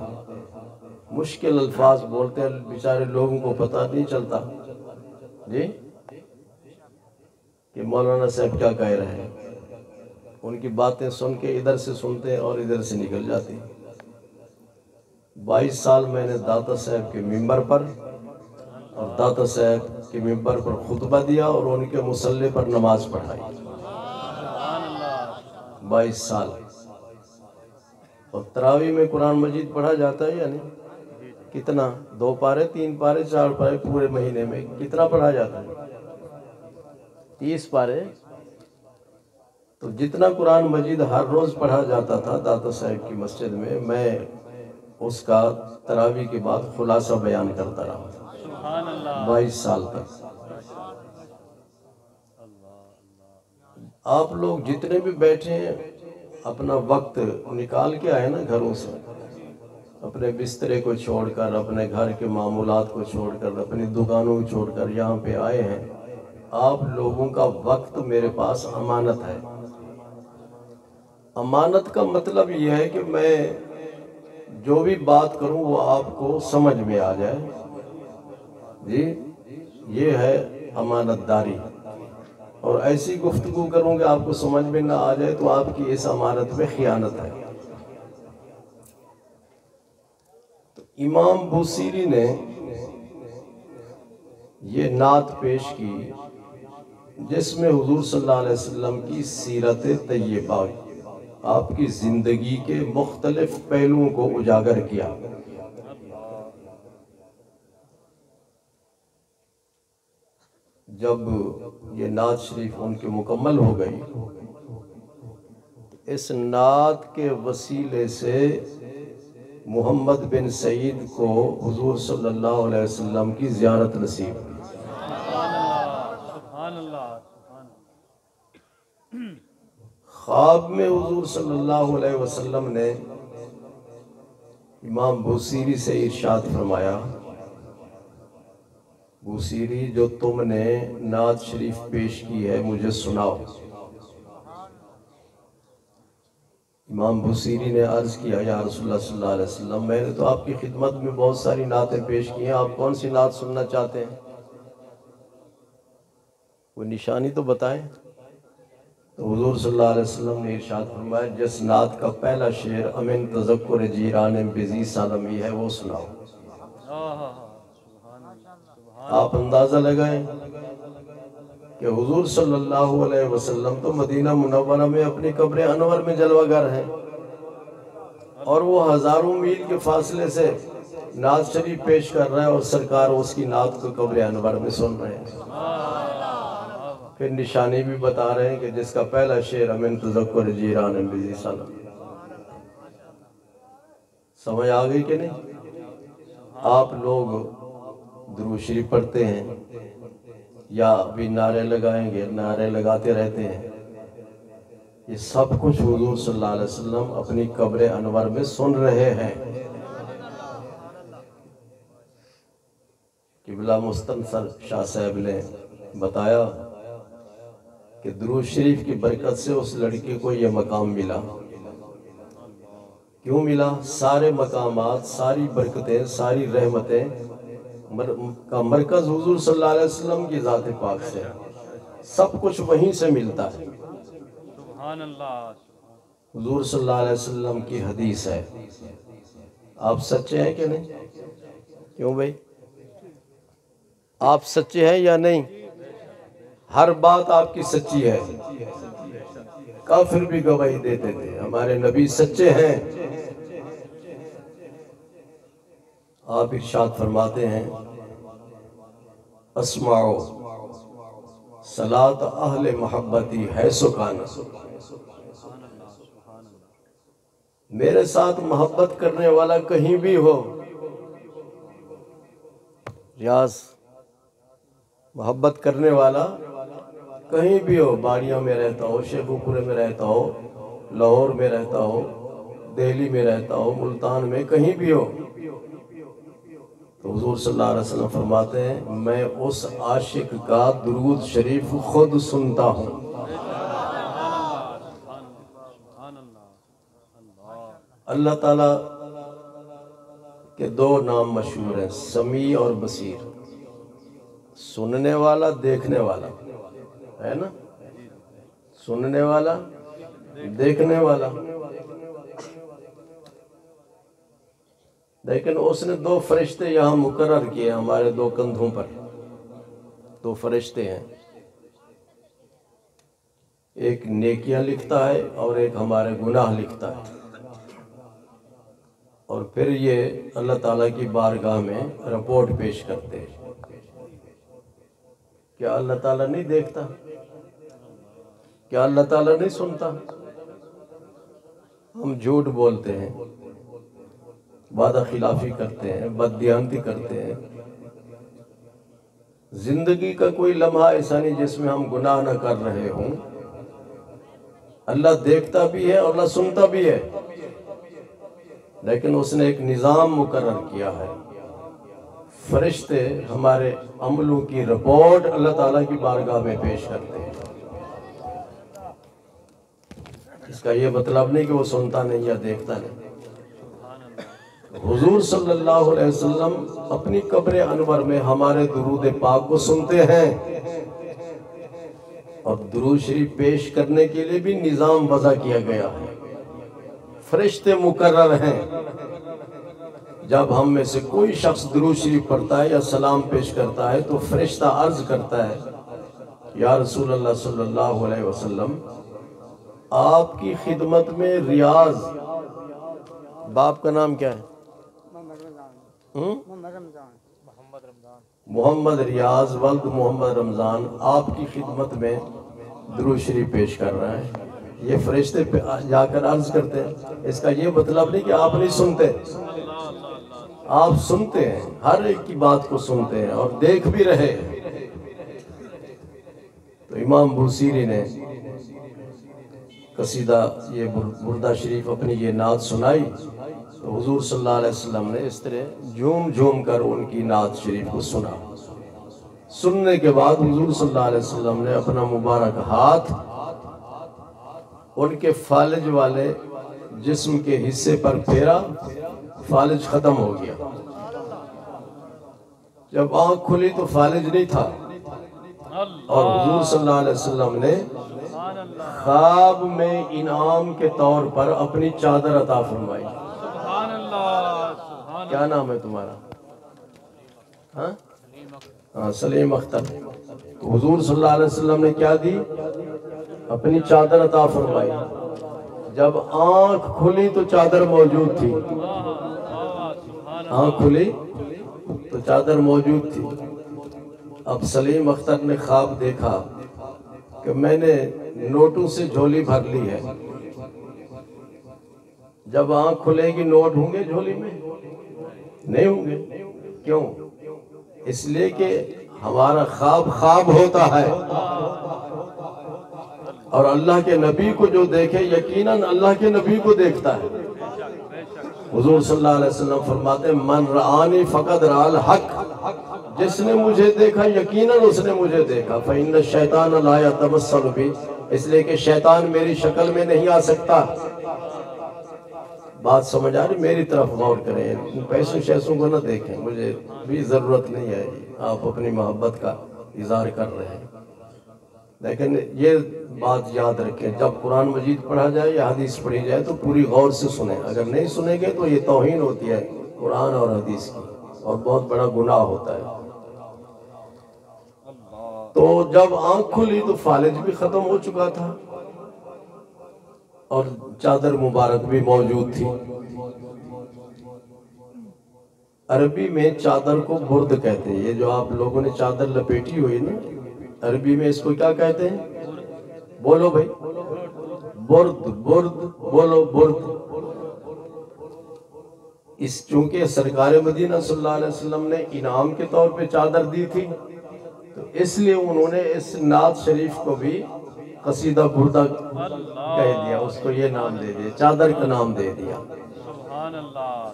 مشکل الفاظ بولتے ہیں، بیچارے لوگوں کو پتہ نہیں چلتا جی کہ مولانا صاحب کیا کہہ رہے ہیں. ان کی باتیں سن کے ادھر سے سنتے ہیں اور ادھر سے نکل جاتی ہیں. 22 سال میں نے داتا صاحب کے ممبر پر اور داتا صاحب کے ممبر پر خطبہ دیا اور ان کے مصلی پر نماز پڑھائی. 22 سال. اور تراویح میں قرآن مجید پڑھا جاتا ہے یعنی کتنا؟ 2 پارے 3 پارے 4 پارے پورے مہینے میں کتنا پڑھا جاتا ہے؟ 30 پارے. تو جتنا قرآن مجید ہر روز پڑھا جاتا تھا داتا صاحب کی مسجد میں اس کا تراویح کے بعد خلاصہ بیان کرتا رہا 22 سال تک. آپ لوگ جتنے بھی بیٹھے ہیں اپنا وقت نکال کے آئے نا گھروں سے، اپنے بسترے کو چھوڑ کر، اپنے گھر کے معمولات کو چھوڑ کر، اپنی دکانوں کو چھوڑ کر یہاں پہ آئے ہیں. آپ لوگوں کا وقت میرے پاس امانت ہے. امانت کا مطلب یہ ہے کہ میں جو بھی بات کروں وہ آپ کو سمجھ میں آ جائے جی، یہ ہے امانت داری. اور ایسی گفتگو کروں کہ آپ کو سمجھ میں نہ آ جائے تو آپ کی اس امانت میں خیانت ہے. تو امام بوصیری نے یہ نعت پیش کی جس میں حضور صلی اللہ علیہ وسلم کی سیرت طیبہ، آپ کی زندگی کے مختلف پہلوؤں کو اجاگر کیا. جب یہ نعت شریف ان کی مکمل ہو گئی، اس نعت کے وسیلے سے محمد بن سعید کو حضور صلی اللہ علیہ وسلم کی زیارت نصیب ہوئی. خواب میں حضور صلی اللہ علیہ وسلم نے امام بوصیری سے ارشاد فرمایا بوصیری جو تم نے نعت شریف پیش کی ہے مجھے سناؤ. امام بوصیری نے عرض کیا یا رسول اللہ صلی اللہ علیہ وسلم میں نے تو آپ کی خدمت میں بہت ساری نعتیں پیش کی ہیں، آپ کون سی نعت سننا چاہتے ہیں؟ کوئی نشانی تو بتائیں. تو حضور صلی اللہ علیہ وسلم نے ارشاد فرمایا جس نعت کا پہلا شعر امن تذکر جیران بزی سالمی ہے وہ سناؤ. آپ اندازہ لگائیں کہ حضور صلی اللہ علیہ وسلم تو مدینہ منورہ میں اپنی قبر انور میں جلوہ گر ہیں، اور وہ ہزاروں میل کے فاصلے سے نعت شریف پیش کر رہے ہیں اور سرکار اس کی نعت کو قبر انور میں سن رہے ہیں۔ پھر نشانی بھی بتا رہے ہیں کہ جس کا پہلا شعر من تذکر جیران بذی سلام۔ سمجھ آ گئی کہ نہیں؟ آپ لوگ درود شریف پڑھتے ہیں یا بھی نعرے لگائیں گے، نعرے لگاتے رہتے ہیں، یہ سب کچھ حضور صلی اللہ علیہ وسلم اپنی قبر انور میں سن رہے ہیں۔ قبلہ مستنصر شاہ صاحب نے بتایا کہ درود شریف کی برکت سے اس لڑکے کو یہ مقام ملا۔ کیوں ملا؟ سارے مقامات، ساری برکتیں، ساری رحمتیں کا مرکز حضور صلی اللہ علیہ وسلم کی ذات پاک سے، سب کچھ وہیں سے ملتا ہے۔ سبحان اللہ۔ حضور صلی اللہ علیہ وسلم کی حدیث ہے، آپ سچے ہیں کہ نہیں؟ کیوں بھائی؟ آپ سچے ہیں یا نہیں؟ ہر بات آپ کی سچی ہے، کافر بھی گواہی دیتے تھے ہمارے نبی سچے ہیں۔ آپ ارشاد فرماتے ہیں اسمعو صلاۃ اہل محبتی حیث کانا، میرے ساتھ محبت کرنے والا کہیں بھی ہو، ریاض محبت کرنے والا کہیں بھی ہو، باڑیاں میں رہتا ہو، شیخو پورے میں رہتا ہو، لاہور میں رہتا ہو، دہلی میں رہتا ہو، ملتان میں کہیں بھی ہو، تو حضور صلی اللہ علیہ وسلم فرماتے ہیں میں اس عاشق کا درود شریف خود سنتا ہوں۔ اللہ تعالیٰ کے دو نام مشہور ہیں، سمیع اور بصیر، سننے والا دیکھنے والا ہے نا، سننے والا دیکھنے والا۔ لیکن اس نے دو فرشتے یہاں مقرر کیے ہمارے دو کندھوں پر، دو فرشتے ہیں، ایک نیکیاں لکھتا ہے اور ایک ہمارے گناہ لکھتا ہے، اور پھر یہ اللہ تعالیٰ کی بارگاہ میں رپورٹ پیش کرتے ہیں۔ کیا اللہ تعالیٰ نہیں دیکھتا؟ کیا اللہ تعالیٰ نہیں سنتا؟ ہم جھوٹ بولتے ہیں، وعدہ خلافی کرتے ہیں، بددیانتی کرتے ہیں، زندگی کا کوئی لمحہ ایسا نہیں جس میں ہم گناہ نہ کر رہے ہوں۔ اللہ دیکھتا بھی ہے اور اللہ سنتا بھی ہے، لیکن اس نے ایک نظام مقرر کیا ہے، فرشتے ہمارے عملوں کی رپورٹ اللہ تعالیٰ کی بارگاہ میں پیش کرتے ہیں۔ اس کا یہ مطلب نہیں کہ وہ سنتا نہیں یا دیکھتا نہیں۔ حضور صلی اللہ علیہ وسلم اپنی قبر انور میں ہمارے درود پاک کو سنتے ہیں، اور درود شریف پیش کرنے کے لیے بھی نظام وضع کیا گیا ہے، فرشتے مقرر ہیں۔ جب ہم میں سے کوئی شخص درود شریف پڑھتا ہے یا سلام پیش کرتا ہے تو فرشتہ عرض کرتا ہے یا رسول اللہ صلی اللہ علیہ وسلم آپ کی خدمت میں ریاض، باپ کا نام کیا ہے؟ محمد ریاض ولد محمد رمضان آپ کی خدمت میں درود شریف پیش کر رہا ہے۔ یہ فرشتے پہ جا کر عرض کرتے ہیں۔ اس کا یہ مطلب نہیں کہ آپ نہیں سنتے، آپ سنتے ہیں، ہر ایک کی بات کو سنتے ہیں اور دیکھ بھی رہے ہیں۔ تو امام بوصیری نے قصیدہ یہ بردہ شریف اپنی یہ نعت سنائی، تو حضور صلی اللہ علیہ وسلم نے اس طرح جھوم جھوم کر ان کی نعت شریف کو سنا۔ سننے کے بعد حضور صلی اللہ علیہ وسلم نے اپنا مبارک ہاتھ ان کے فالج والے جسم کے حصے پر پھیرا، فالج ختم ہو گیا۔ جب آنکھ کھلی تو فالج نہیں تھا، اور حضور صلی اللہ علیہ وسلم نے خواب میں انعام کے طور پر اپنی چادر عطا فرمائی۔ کیا نام ہے تمہارا؟ ہاں سلیم اختر۔ تو حضور صلی اللہ علیہ وسلم نے کیا دی؟ اپنی چادر عطا فرمائی. جب آنکھ کھلی تو چادر موجود تھی. آنکھ کھلی تو چادر موجود تھی. اب سلیم اختر نے خواب دیکھا کہ میں نے نوٹوں سے جھولی بھر لی ہے. جب آنکھ کھلے گی نوٹ ہوں گے جھولی میں؟ نہیں ہوں گے. کیوں؟ اس لیے کہ ہمارا خواب خواب ہوتا ہے، اور اللہ کے نبی کو جو دیکھے یقیناً اللہ کے نبی کو دیکھتا ہے. حضور صلی اللہ علیہ وسلم فرماتے ہیں من رآنی فقد رأى الحق، جس نے مجھے دیکھا یقیناً اس نے مجھے دیکھا. فإن الشیطان لا يتمثل بی، اس لیے کہ شیطان میری شکل میں نہیں آ سکتا. بات سمجھ آ رہی؟ میری طرف غور کریں، پیسوں شیسوں کو نہ دیکھیں، مجھے بھی ضرورت نہیں ہے. آپ اپنی محبت کا اظہار کر رہے ہیں، لیکن یہ بات یاد رکھیں جب قرآن مجید پڑھا جائے یا حدیث پڑھی جائے تو پوری غور سے سنیں. اگر نہیں سنیں گے تو یہ توہین ہوتی ہے قرآن اور حدیث کی، اور بہت بڑا گناہ ہوتا ہے. تو جب آنکھ کھلی تو فالج بھی ختم ہو چکا تھا اور چادر مبارک بھی موجود تھی. عربی میں چادر کو برد کہتے ہیں. یہ جو آپ لوگوں نے چادر لپیٹی ہوئی نا، عربی میں اس کو کیا کہتے ہیں؟ بولو بھائی، برد. برد بولو، برد. اس چونکہ سرکار مدینہ صلی اللہ علیہ وسلم نے انعام کے طور پہ چادر دی تھی، تو اس لیے انہوں نے اس نعت شریف کو بھی قصیدہ بردہ کہہ دیا، اس کو یہ نام دے دیا، چادر کا نام دے دیا. سبحان اللہ.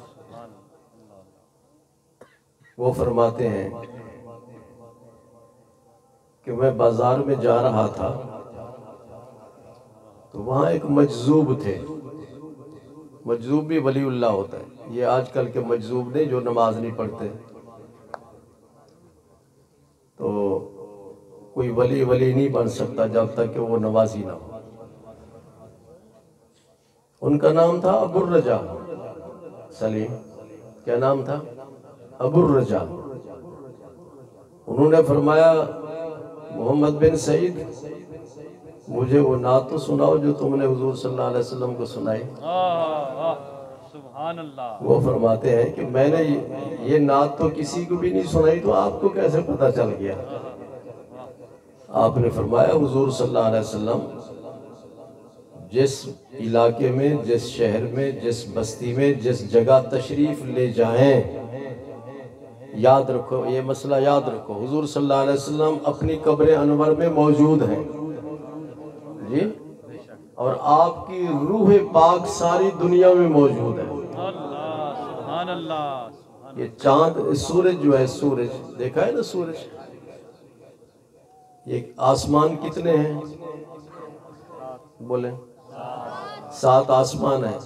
وہ فرماتے ہیں کہ میں بازار میں جا رہا تھا تو وہاں ایک مجذوب تھے. مجذوب بھی ولی اللہ ہوتا ہے. یہ آج کل کے مجذوب نہیں جو نماز نہیں پڑھتے. تو کوئی ولی نہیں بن سکتا جب تک کہ وہ نمازی نہ ہو. ان کا نام تھا ابو الرجا. سلیم کیا نام تھا؟ ابو الرجا. انہوں نے فرمایا محمد بن سعید مجھے وہ نعت تو سناؤ جو تم نے حضور صلی اللہ علیہ وسلم کو سنائی. سبحان اللہ. وہ فرماتے ہیں کہ میں نے یہ نعت تو کسی کو بھی نہیں سنائی، تو آپ کو کیسے پتہ چل گیا؟ آپ نے فرمایا حضور صلی اللہ علیہ وسلم جس علاقے میں، جس شہر میں، جس بستی میں، جس جگہ تشریف لے جائیں، یاد رکھو یہ مسئلہ، یاد رکھو حضور صلی اللہ علیہ وسلم اپنی قبر انور میں موجود ہیں جی، اور آپ کی روح پاک ساری دنیا میں موجود ہے. سبحان اللہ. یہ چاند، سورج جو ہے، سورج دیکھا ہے نا سورج، یہ آسمان کتنے ہیں؟ بولیں 7 آسمان ہیں.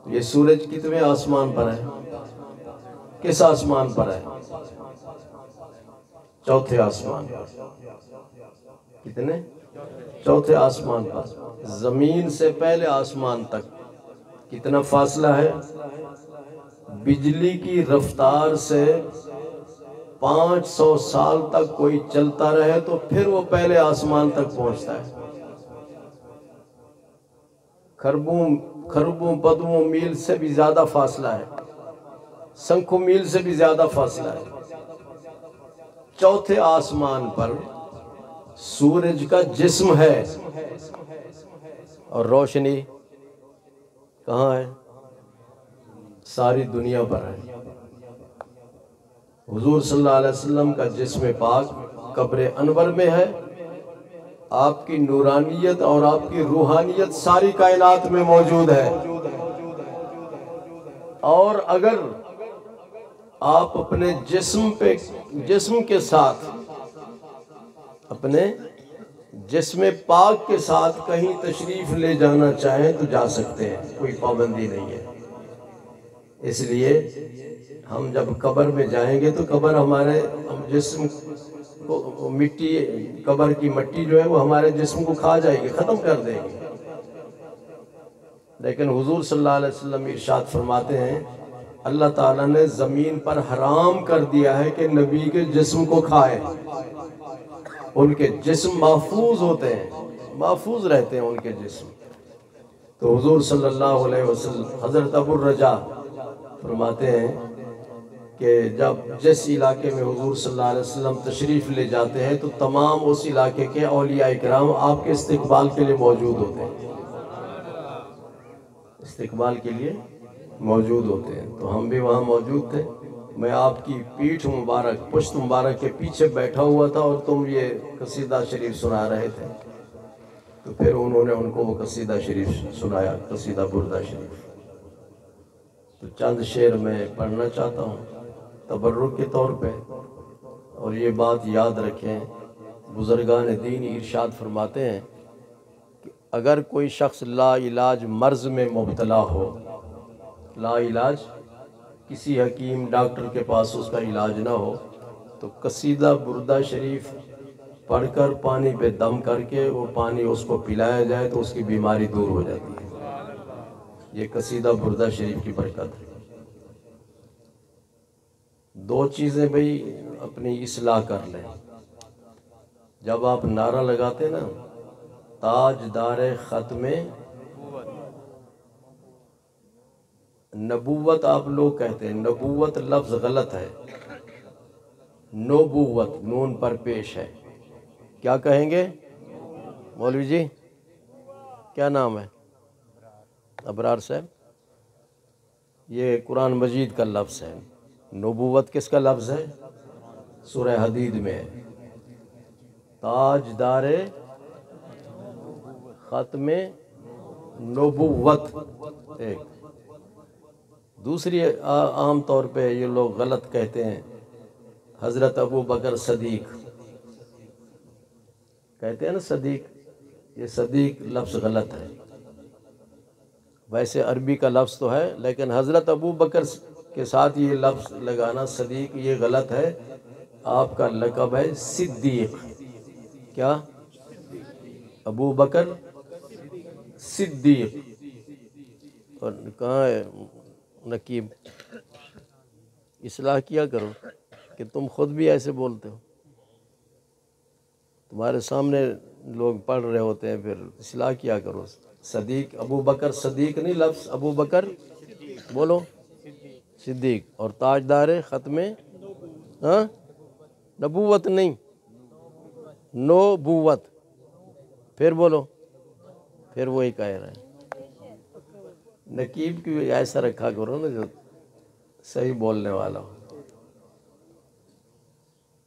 یہ سورج کتنے آسمان پر ہے؟ کس آسمان پر ہے؟ چوتھے آسمان پر. کتنے؟ چوتھے آسمان پر. زمین سے پہلے آسمان تک کتنا فاصلہ ہے؟ بجلی کی رفتار سے 500 سال تک کوئی چلتا رہے تو پھر وہ پہلے آسمان تک پہنچتا ہے. خربوں پدموں میل سے بھی زیادہ فاصلہ ہے، سنکھوں میل سے بھی زیادہ فاصلہ ہے. چوتھے آسمان پر سورج کا جسم ہے اور روشنی کہاں ہے؟ ساری دنیا پر ہے. حضور صلی اللہ علیہ وسلم کا جسم پاک قبر انور میں ہے. آپ کی نورانیت اور آپ کی روحانیت ساری کائنات میں موجود ہے. اور اگر آپ اپنے جسم کے ساتھ، اپنے جسم پاک کے ساتھ کہیں تشریف لے جانا چاہیں تو جا سکتے ہیں، کوئی پابندی نہیں ہے. اس لیے ہم جب قبر میں جائیں گے تو قبر ہمارے جسم کو، مٹی، قبر کی مٹی جو ہے وہ ہمارے جسم کو کھا جائے گی، ختم کر دے گی. لیکن حضور صلی اللہ علیہ وسلم ارشاد فرماتے ہیں اللہ تعالیٰ نے زمین پر حرام کر دیا ہے کہ نبی کے جسم کو کھائے. ان کے جسم محفوظ ہوتے ہیں، محفوظ رہتے ہیں ان کے جسم۔ تو حضور صلی اللہ علیہ وسلم، حضرت ابو الرجاء فرماتے ہیں کہ جب جس علاقے میں حضور صلی اللہ علیہ وسلم تشریف لے جاتے ہیں تو تمام اس علاقے کے اولیاء کرام آپ کے استقبال کے لیے موجود ہوتے ہیں، استقبال کے لیے موجود ہوتے ہیں۔ تو ہم بھی وہاں موجود تھے، میں آپ کی پیٹھ مبارک، پشت مبارک کے پیچھے بیٹھا ہوا تھا اور تم یہ قصیدہ شریف سنا رہے تھے، تو پھر انہوں نے ان کو وہ قصیدہ شریف سنایا، قصیدہ بردہ شریف۔ تو چند شعر میں پڑھنا چاہتا ہوں تبرک کے طور پہ، اور یہ بات یاد رکھیں، بزرگان دین ارشاد فرماتے ہیں کہ اگر کوئی شخص لا علاج مرض میں مبتلا ہو، لا علاج، کسی حکیم ڈاکٹر کے پاس اس کا علاج نہ ہو، تو قصیدہ بردہ شریف پڑھ کر پانی پہ دم کر کے وہ پانی اس کو پلایا جائے تو اس کی بیماری دور ہو جاتی ہے۔ یہ قصیدہ بردہ شریف کی برکت ہے۔ دو چیزیں بھئی اپنی اصلاح کر لیں۔ جب آپ نعرہ لگاتے نا تاجدار ختم نبوت، آپ لوگ کہتے ہیں نبوت، لفظ غلط ہے، نبوت نون پر پیش ہے، کیا کہیں گے مولوی جی؟ کیا نام ہے؟ ابرار صاحب، یہ قرآن مجید کا لفظ ہے۔ نبوت کس کا لفظ ہے؟ سورہ حدید میں ہے، تاجدار ختم نبوت ایک۔ دوسری عام طور پہ یہ لوگ غلط کہتے ہیں، حضرت ابو بکر صدیق کہتے ہیں نا، صدیق، یہ صدیق لفظ غلط ہے، ویسے عربی کا لفظ تو ہے لیکن حضرت ابو بکر کے ساتھ یہ لفظ لگانا صدیق، یہ غلط ہے۔ آپ کا لقب ہے صدیق، کیا؟ ابو بکر صدیق۔ اور کہاں ہے نقیب؟ اصلاح کیا کرو کہ تم خود بھی ایسے بولتے ہو، تمہارے سامنے لوگ پڑھ رہے ہوتے ہیں، پھر اصلاح کیا کرو۔ صدیق، ابو بکر صدیق نہیں، لفظ ابو بکر بولو صدیق، اور تاجدار ختم نبوت نہیں، نبوت، پھر بولو، پھر وہی کہہ رہے ہیں۔ نقیب کی ایسا رکھا کرو نا جو صحیح بولنے والا ہو۔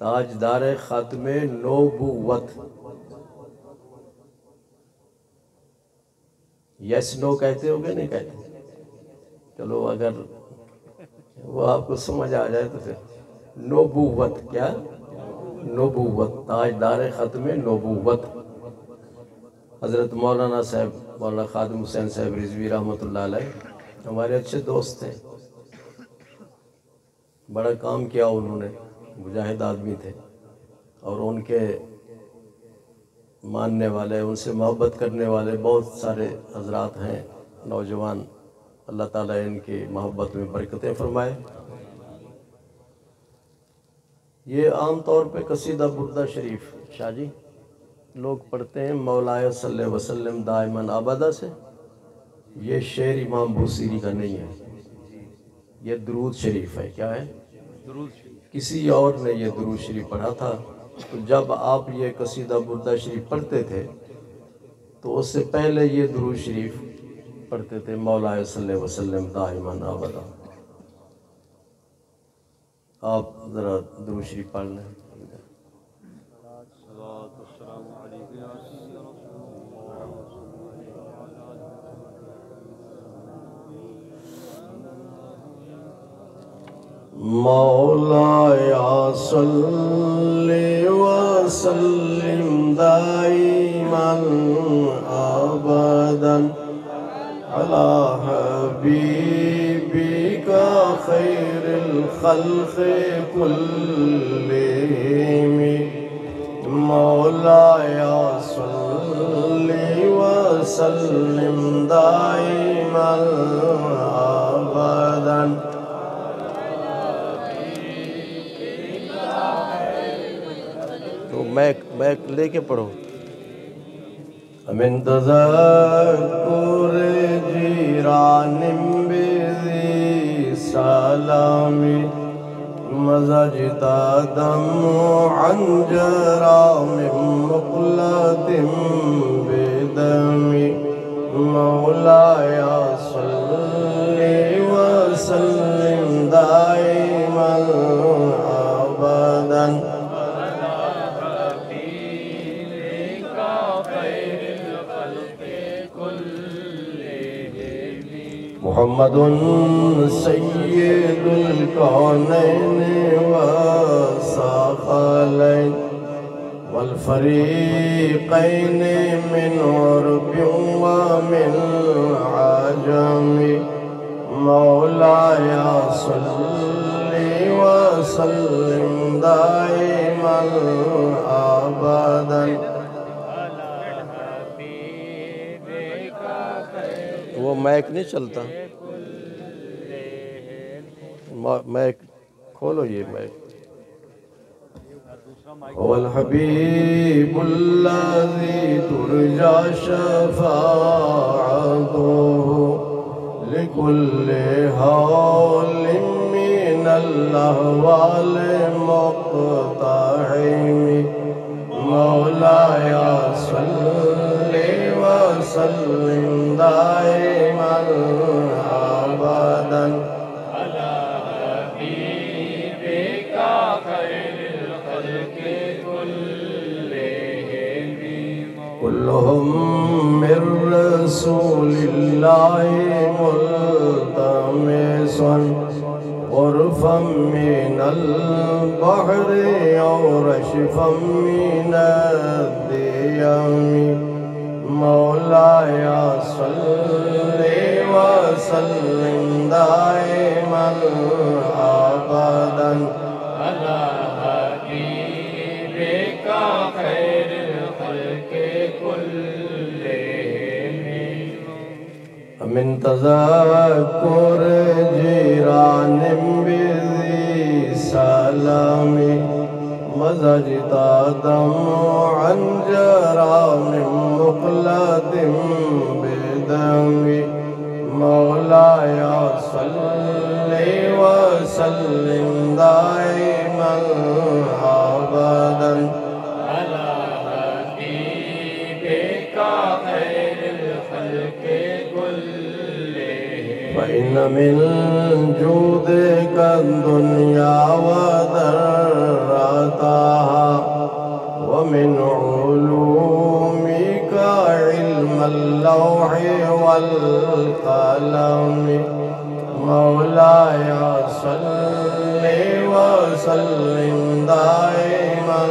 تاجدار ختم نبوت، یس نو کہتے ہو گے نہیں کہتے؟ چلو اگر وہ آپ کو سمجھ آ جائے تو پھر نبوت، کیا؟ نبوت، تاجدار ختم نبوت۔ حضرت مولانا صاحب، مولانا خادم حسین صاحب رضوی رحمۃ اللہ علیہ ہمارے اچھے دوست تھے، بڑا کام کیا انہوں نے، مجاہد آدمی تھے، اور ان کے ماننے والے، ان سے محبت کرنے والے بہت سارے حضرات ہیں نوجوان، اللہ تعالیٰ ان کی محبت میں برکتیں فرمائے۔ یہ عام طور پہ قصیدہ بردہ شریف شاہ جی لوگ پڑھتے ہیں، مولا صلی وسلم دائماً ابدا سے، یہ شعر امام بوصیری کا نہیں ہے، یہ درود شریف ہے۔ کیا ہے؟ درود شریف۔ کسی اور نے یہ درود شریف پڑھا تھا، تو جب آپ یہ قصیدہ بردہ شریف پڑھتے تھے تو اس سے پہلے یہ درود شریف پڑھتے تھے، مولا صلی وسلم دائماً ابدا۔ آپ ذرا درود شریف پڑھ لیں۔ مولا صلی وسلم دائماً ابدا علی حبیبک خیر الخلق کلہم، مولا صلی وسلم دائماً ابدا۔ تو میک لے کے پڑھو. من تذکر جیران بذی سلامی مزجت دمعا جرى من مقلة بدمي مولاي صل وسلم دائما أبدا محمد سید الکونین والثقلین والفریقین من عرب ومن عجم مولاي صل وسلم دائما أبدا. وہ مائک نہیں چلتا، مائک کھولو. یہ مائک هو الحبيب الذي ترجى شفاعته لكل هول من الأهوال مقتحم مولاي صل وسلم دائما أبدا على حبيبك خير الخلق كلهم من رسول الله ملتمسا غرفا من البحر أو رشفا من الديم مولاي صل وسلم دائما أبدا على حبيبك خير الخلق كلهم. من تذكر جيران بذي سلام مزجت دمعا جرى من مقلة بدمي مولاي صل وسلم دائما أبدا على حبيبك خير الخلق كلهم. فإن من جودك الدنيا وذرتها ومن علومك علم اللوح والقلم مولاي صل وسلم دائما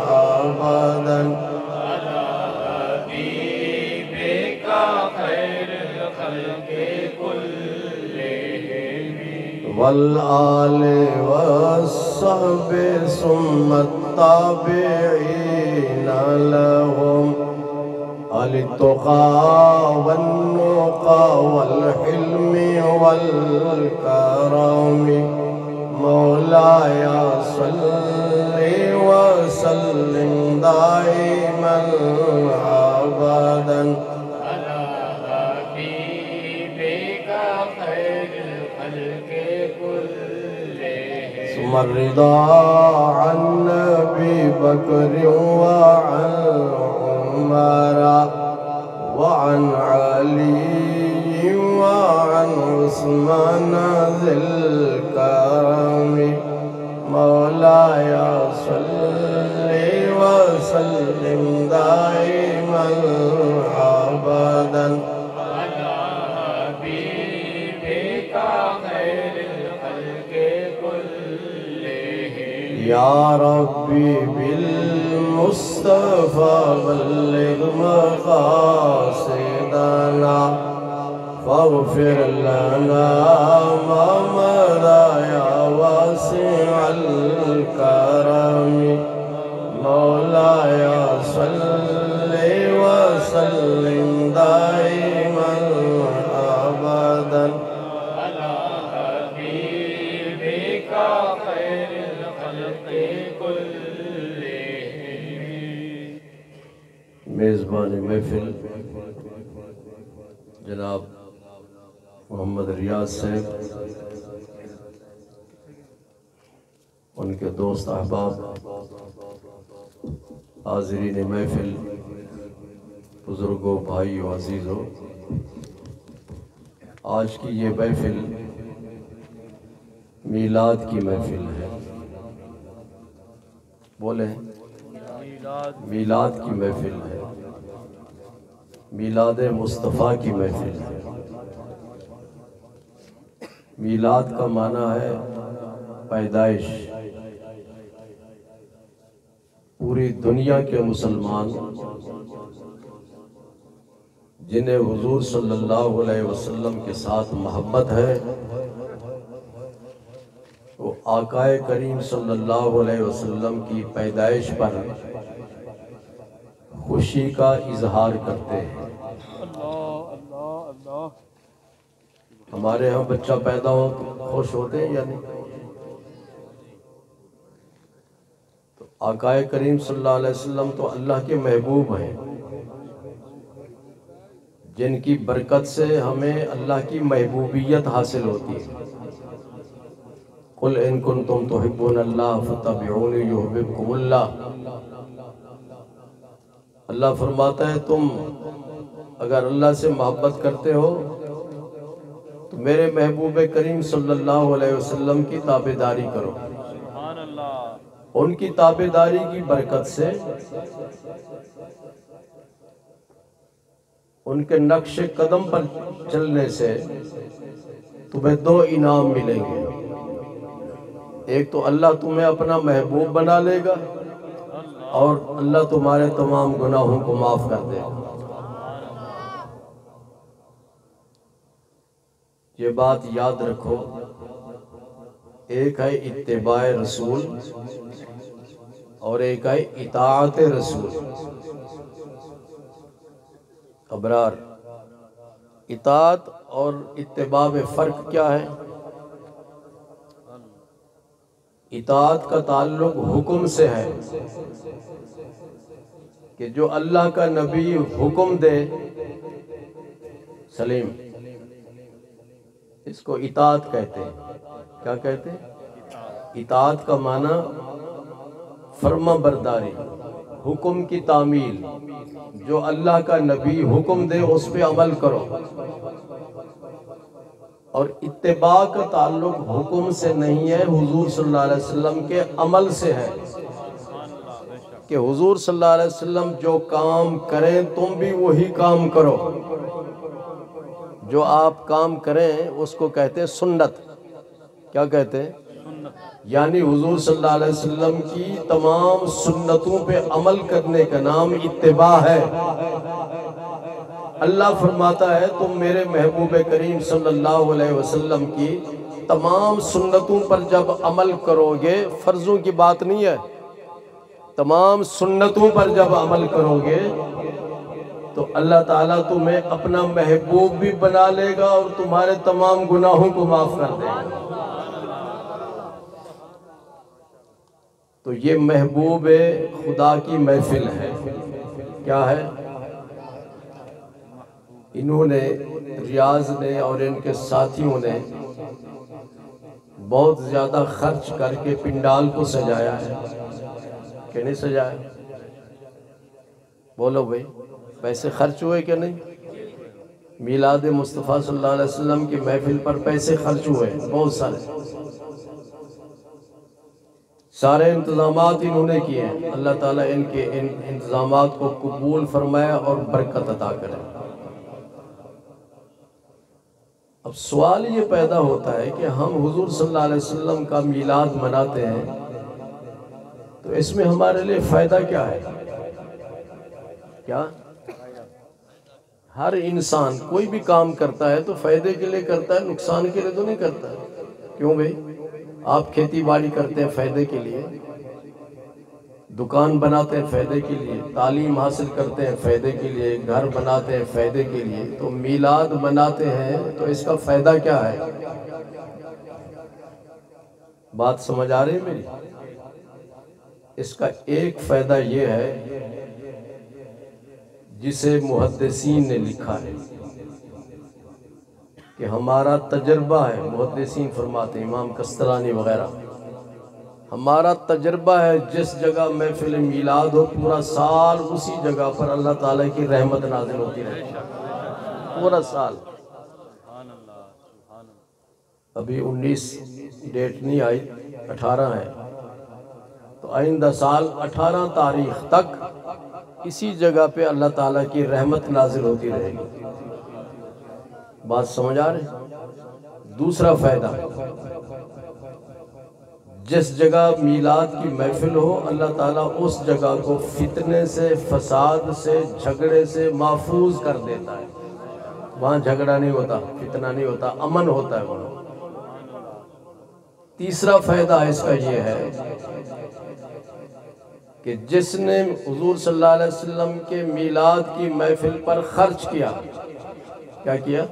أبدا على حبيبك خير الخلق كلهم والآل والصحب ثم التابعين لهم أهل التقى والنقى والحلم والكرم مولاي صل وسلم دائما أبدا على حبيبك خير الخلق كلهم. ثم الرضا عن أبي بكر وعن عمر وعن علي وعن عثمان ذي الكرم مولاي صل وسلم دائما أبدا على حبيبك خير الخلق كلهم. يا ربي بالمصطفى بلغ مقاصدنا فاغفر لنا ما مضى يا واسع الكرم مولاي صل وسلم دائما أبدا على حبيبك خير الخلق كلهم. میزبان محفل جناب محمد ریاض صاحب، ان کے دوست احباب، حاضرین محفل، بزرگوں، بھائیوں، عزیزوں، آج کی یہ محفل میلاد کی محفل ہے۔ بولیں، میلاد کی محفل ہے، میلاد مصطفیٰ کی محفل ہے۔ میلاد کا معنی ہے پیدائش۔ پوری دنیا کے مسلمان جنہیں حضور صلی اللہ علیہ وسلم کے ساتھ محبت ہے، وہ آقا کریم صلی اللہ علیہ وسلم کی پیدائش پر خوشی کا اظہار کرتے ہیں۔ ہمارے ہاں بچہ پیدا ہو تو خوش ہوتے ہیں یا نہیں؟ تو آقا کریم صلی اللہ علیہ وسلم تو اللہ کے محبوب ہیں، جن کی برکت سے ہمیں اللہ کی محبوبیت حاصل ہوتی ہے۔ قُلْ إِن كُنتُمْ تُحِبُّونَ اللَّهَ فَاتَّبِعُونِي يُحْبِبْكُمُ اللَّهُ۔ اللہ فرماتا ہے تم اگر اللہ سے محبت کرتے ہو تو میرے محبوب کریم صلی اللہ علیہ وسلم کی تابعداری کرو۔ ان کی تابعداری کی برکت سے، ان کے نقش قدم پر چلنے سے تمہیں دو انعام ملیں گے۔ ایک تو اللہ تمہیں اپنا محبوب بنا لے گا، اور اللہ تمہارے تمام گناہوں کو معاف کر دے گا۔ یہ بات یاد رکھو، ایک ہے اتباع رسول اور ایک ہے اطاعت رسول۔ ابرار، اطاعت اور اتباع میں فرق کیا ہے؟ اطاعت کا تعلق حکم سے ہے کہ جو اللہ کا نبی حکم دے، سلیم، اس کو اطاعت کہتے ہیں۔ کیا کہتے ہیں؟ اطاعت کا معنی فرما برداری، حکم کی تعمیل، جو اللہ کا نبی حکم دے اس پہ عمل کرو۔ اور اتباع کا تعلق حکم سے نہیں ہے، حضور صلی اللہ علیہ وسلم کے عمل سے ہے، کہ حضور صلی اللہ علیہ وسلم جو کام کریں تم بھی وہی کام کرو۔ جو آپ کام کریں اس کو کہتے ہیں سنت۔ کیا کہتے ہیں؟ یعنی حضور صلی اللہ علیہ وسلم کی تمام سنتوں پہ عمل کرنے کا نام اتباع ہے۔ اللہ فرماتا ہے تم میرے محبوب کریم صلی اللہ علیہ وسلم کی تمام سنتوں پر جب عمل کرو گے، فرضوں کی بات نہیں ہے، تمام سنتوں پر جب عمل کرو گے تو اللہ تعالیٰ تمہیں اپنا محبوب بھی بنا لے گا اور تمہارے تمام گناہوں کو معاف کر دے گا۔ تو یہ محبوب خدا کی محفل ہے۔ کیا ہے؟ انہوں نے، ریاض نے اور ان کے ساتھیوں نے بہت زیادہ خرچ کر کے پنڈال کو سجایا ہے کہ نہیں سجایا؟ بولو بھئی، پیسے خرچ ہوئے کہ نہیں؟ میلاد مصطفیٰ صلی اللہ علیہ وسلم کی محفل پر پیسے خرچ ہوئے بہت سارے انتظامات انہوں نے کیے ہیں۔ اللہ تعالیٰ ان کے ان انتظامات کو قبول فرمائے اور برکت عطا کرے۔ اب سوال یہ پیدا ہوتا ہے کہ ہم حضور صلی اللہ علیہ وسلم کا میلاد مناتے ہیں تو اس میں ہمارے لیے فائدہ کیا ہے؟ کیا؟ ہر انسان کوئی بھی کام کرتا ہے تو فائدے کے لیے کرتا ہے، نقصان کے لیے تو نہیں کرتا ہے۔ کیوں بھئی؟ آپ کھیتی باڑی کرتے ہیں فائدے کے لیے، دکان بناتے ہیں فائدے کے لیے، تعلیم حاصل کرتے ہیں فائدے کے لیے، گھر بناتے ہیں فائدے کے لیے، تو میلاد مناتے ہیں تو اس کا فائدہ کیا ہے؟ بات سمجھ آ رہی ہے میری؟ اس کا ایک فائدہ یہ ہے جسے محدثین نے لکھا ہے کہ ہمارا تجربہ ہے، محدثین فرماتے ہیں، امام قسطلانی وغیرہ، ہمارا تجربہ ہے جس جگہ محفل میلاد ہو پورا سال اسی جگہ پر اللہ تعالیٰ کی رحمت نازل ہوتی رہے، پورا سال۔ ابھی 19 ڈیٹ نہیں آئی، 18 ہے، تو آئندہ سال 18 تاریخ تک اسی جگہ پہ اللہ تعالیٰ کی رحمت نازل ہوتی رہے گی۔ بات سمجھ آ رہی؟ دوسرا فائدہ، جس جگہ میلاد کی محفل ہو اللہ تعالیٰ اس جگہ کو فتنے سے، فساد سے، جھگڑے سے محفوظ کر دیتا ہے۔ وہاں جھگڑا نہیں ہوتا، فتنہ نہیں ہوتا، امن ہوتا ہے وہاں۔ تیسرا فائدہ اس کا یہ ہے کہ جس نے حضور صلی اللہ علیہ وسلم کے میلاد کی محفل پر خرچ کیا، کیا کیا؟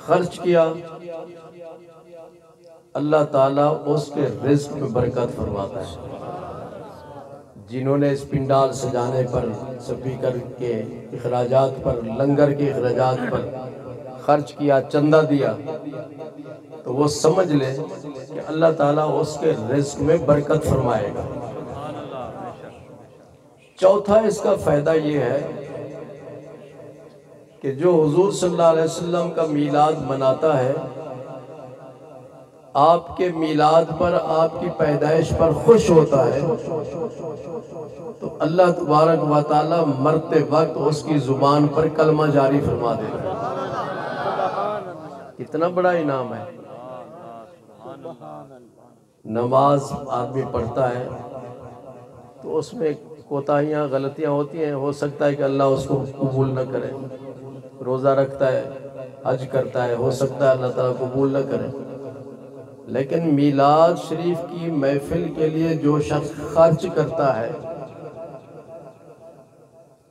خرچ کیا، اللہ تعالیٰ اس کے رزق میں برکت فرماتا ہے۔ جنہوں نے اس پنڈال سجانے پر، سپیکر کے اخراجات پر، لنگر کے اخراجات پر خرچ کیا، چندہ دیا، تو وہ سمجھ لے کہ اللہ تعالیٰ اس کے رزق میں برکت فرمائے گا۔ چوتھا اس کا فائدہ یہ ہے کہ جو حضور صلی اللہ علیہ وسلم کا میلاد مناتا ہے، آپ کے میلاد پر، آپ کی پیدائش پر خوش ہوتا ہے، تو اللہ تبارک و تعالی مرتے وقت اس کی زبان پر کلمہ جاری فرما دیتا ہے۔ کتنا بڑا انعام ہے۔ نماز آدمی پڑھتا ہے تو اس میں کوتاہیاں، غلطیاں ہوتی ہیں، ہو سکتا ہے کہ اللہ اس کو قبول نہ کرے۔ روزہ رکھتا ہے، حج کرتا ہے، ہو سکتا ہے اللہ تعالیٰ قبول نہ کرے۔ لیکن میلاد شریف کی محفل کے لیے جو شخص خرچ کرتا ہے،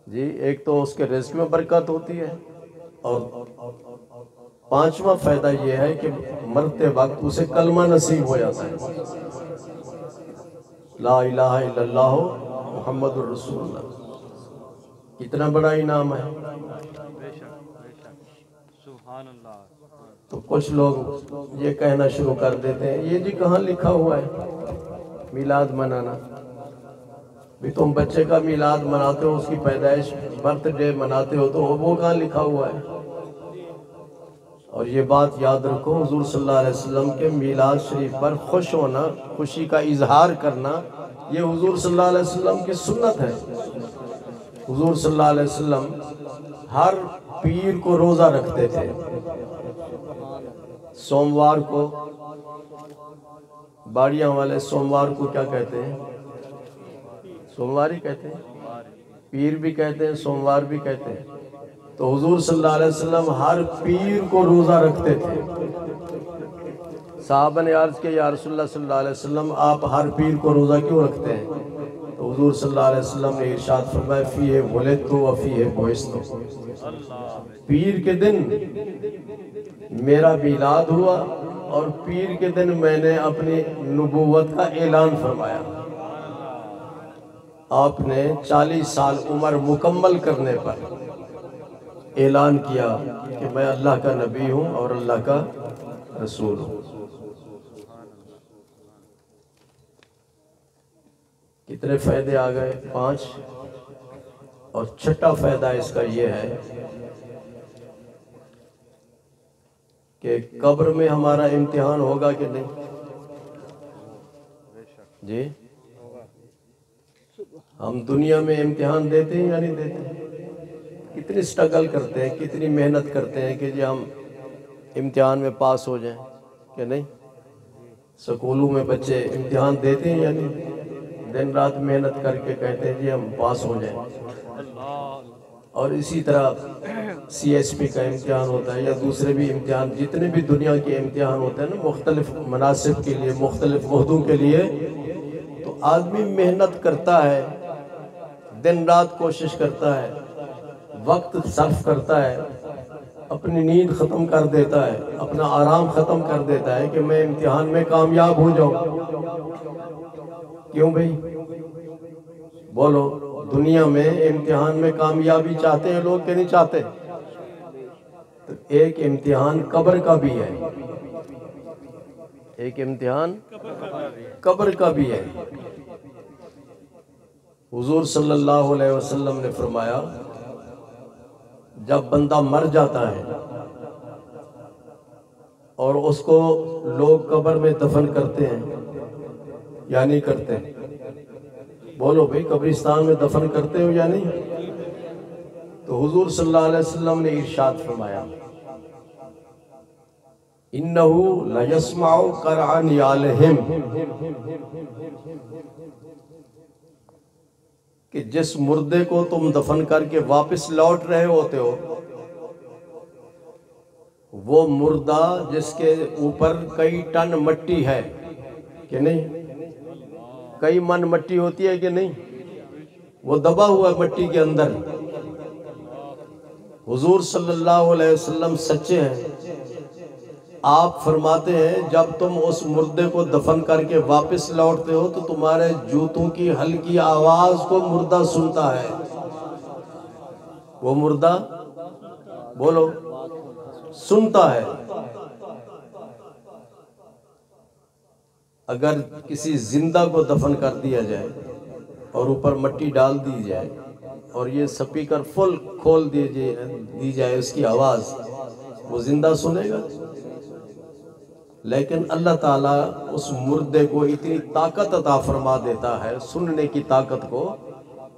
جی ایک تو اس کے رزق میں برکت ہوتی ہے، اور پانچواں فائدہ یہ ہے کہ مرتے وقت اسے کلمہ نصیب ہو جاتا ہے، لا الہ الا اللہ محمد الرسول اللہ۔ کتنا بڑا انعام ہے۔ تو کچھ لوگ یہ کہنا شروع کر دیتے ہیں، یہ جی کہاں لکھا ہوا ہے میلاد منانا؟ بھی تم بچے کا میلاد مناتے ہو، اس کی پیدائش، برتھ ڈے مناتے ہو، تو وہ کہاں لکھا ہوا ہے؟ اور یہ بات یاد رکھو، حضور صلی اللہ علیہ وسلم کے میلاد شریف پر خوش ہونا، خوشی کا اظہار کرنا، یہ حضور صلی اللہ علیہ وسلم کی سنت ہے۔ حضور صلی اللہ علیہ وسلم ہر پیر کو روزہ رکھتے تھے۔ سوموار کو، باڑیاں والے سوموار کو کیا کہتے ہیں؟ سوموار ہی کہتے ہیں، پیر بھی کہتے ہیں، سوموار بھی کہتے ہیں۔ تو حضور صلی اللہ علیہ وسلم ہر پیر کو روزہ رکھتے تھے۔ صحابہ نے عرض کیا، یا رسول اللہ صلی اللہ علیہ وسلم آپ ہر پیر کو روزہ کیوں رکھتے ہیں؟ تو حضور صلی اللہ علیہ وسلم نے ارشاد فرمایا، فیہ ولدت و فیہ بعثت۔ پیر کے دن میرا میلاد ہوا، اور پیر کے دن میں نے اپنی نبوت کا اعلان فرمایا۔ آپ نے 40 سال عمر مکمل کرنے پر اعلان کیا کہ میں اللہ کا نبی ہوں اور اللہ کا رسول ہوں۔ کتنے فائدے آ گئے؟ 5۔ اور چھٹا فائدہ اس کا یہ ہے کہ قبر میں ہمارا امتحان ہوگا کہ نہیں؟ جی ہم دنیا میں امتحان دیتے ہیں یا نہیں دیتے؟ کتنی سٹرگل کرتے ہیں، کتنی محنت کرتے ہیں کہ جی ہم امتحان میں پاس ہو جائیں کہ نہیں؟ سکولوں میں بچے امتحان دیتے ہیں یا نہیں؟ دن رات محنت کر کے کہتے ہیں جی ہم پاس ہو جائیں۔ اور اسی طرح سی ایس پی کا امتحان ہوتا ہے یا دوسرے بھی امتحان، جتنے بھی دنیا کے امتحان ہوتے ہیں نا، مختلف مناصب کے لیے، مختلف عہدوں کے لیے، تو آدمی محنت کرتا ہے، دن رات کوشش کرتا ہے، وقت صرف کرتا ہے، اپنی نیند ختم کر دیتا ہے، اپنا آرام ختم کر دیتا ہے کہ میں امتحان میں کامیاب ہو جاؤں۔ کیوں بھئی؟ بولو، دنیا میں امتحان میں کامیابی چاہتے ہیں لوگ کہ نہیں چاہتے؟ تو ایک امتحان قبر کا بھی ہے، ایک امتحان قبر کا بھی ہے۔ حضور صلی اللہ علیہ وسلم نے فرمایا جب بندہ مر جاتا ہے اور اس کو لوگ قبر میں دفن کرتے ہیں یا نہیں کرتے؟ بولو بھئی، قبرستان میں دفن کرتے ہو یا نہیں؟ تو حضور صلی اللہ علیہ وسلم نے ارشاد فرمایا اِنَّهُ لَيَسْمَعُ قَرْعَ نِعَالِهِمْ، کہ جس مردے کو تم دفن کر کے واپس لوٹ رہے ہوتے ہو، وہ مردہ جس کے اوپر کئی ٹن مٹی ہے کہ نہیں؟ کئی من مٹی ہوتی ہے کہ نہیں؟ وہ دبا ہوا مٹی کے اندر۔ حضور صلی اللہ علیہ وسلم سچے ہیں، آپ فرماتے ہیں جب تم اس مردے کو دفن کر کے واپس لوٹتے ہو تو تمہارے جوتوں کی ہلکی آواز کو مردہ سنتا ہے۔ وہ مردہ بولو سنتا ہے۔ اگر کسی زندہ کو دفن کر دیا جائے اور اوپر مٹی ڈال دی جائے اور یہ سپیکر فل کھول دی جائے اس کی آواز، وہ زندہ سنے گا؟ لیکن اللہ تعالیٰ اس مردے کو اتنی طاقت عطا فرما دیتا ہے، سننے کی طاقت کو،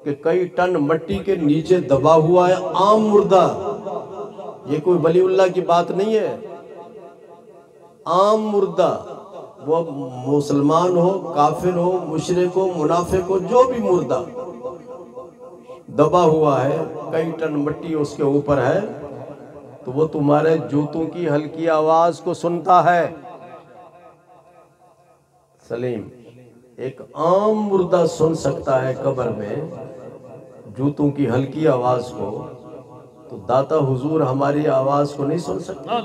کہ کئی ٹن مٹی کے نیچے دبا ہوا ہے عام مردہ۔ یہ کوئی ولی اللہ کی بات نہیں ہے، عام مردہ، وہ مسلمان ہو، کافر ہو، مشرک ہو، منافق ہو، جو بھی مردہ دبا ہوا ہے، کئی ٹن مٹی اس کے اوپر ہے، تو وہ تمہارے جوتوں کی ہلکی آواز کو سنتا ہے۔ سلیم، ایک عام مردہ سن سکتا ہے قبر میں جوتوں کی ہلکی آواز کو، تو داتا حضور ہماری آواز کو نہیں سن سکتا؟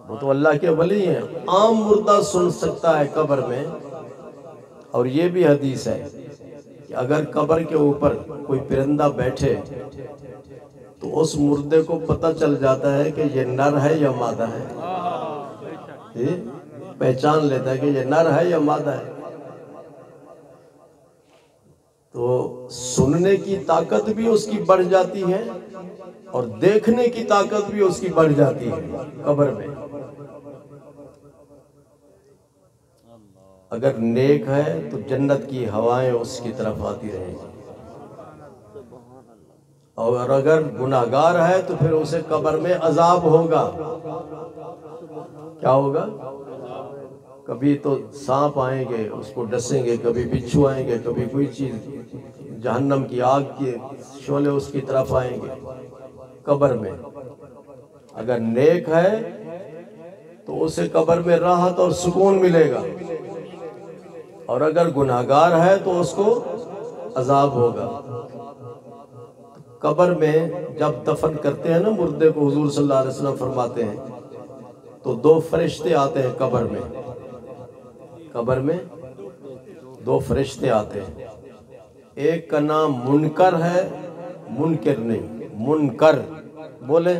وہ تو اللہ کے ولی ہیں، عام مردہ سن سکتا ہے قبر میں۔ اور یہ بھی حدیث ہے کہ اگر قبر کے اوپر کوئی پرندہ بیٹھے تو اس مردے کو پتہ چل جاتا ہے کہ یہ نر ہے یا مادہ ہے، پہچان لیتا ہے کہ یہ نر ہے یا مادہ ہے۔ تو سننے کی طاقت بھی اس کی بڑھ جاتی ہے اور دیکھنے کی طاقت بھی اس کی بڑھ جاتی ہے قبر میں۔ اگر نیک ہے تو جنت کی ہوائیں اس کی طرف آتی رہیں گی، اور اگر گناہگار ہے تو پھر اسے قبر میں عذاب ہوگا۔ کیا ہوگا؟ کبھی تو سانپ آئیں گے اس کو ڈسیں گے، کبھی بچھو آئیں گے، کبھی کوئی چیز، جہنم کی آگ کے شعلے اس کی طرف آئیں گے قبر میں۔ اگر نیک ہے تو اسے قبر میں راحت اور سکون ملے گا، اور اگر گناہگار ہے تو اس کو عذاب ہوگا۔ قبر میں جب دفن کرتے ہیں نا مردے کو، حضور صلی اللہ علیہ وسلم فرماتے ہیں تو دو فرشتے آتے ہیں قبر میں، قبر میں دو فرشتے آتے ہیں، ایک کا نام منکر ہے، منکر نہیں، منکر بولیں،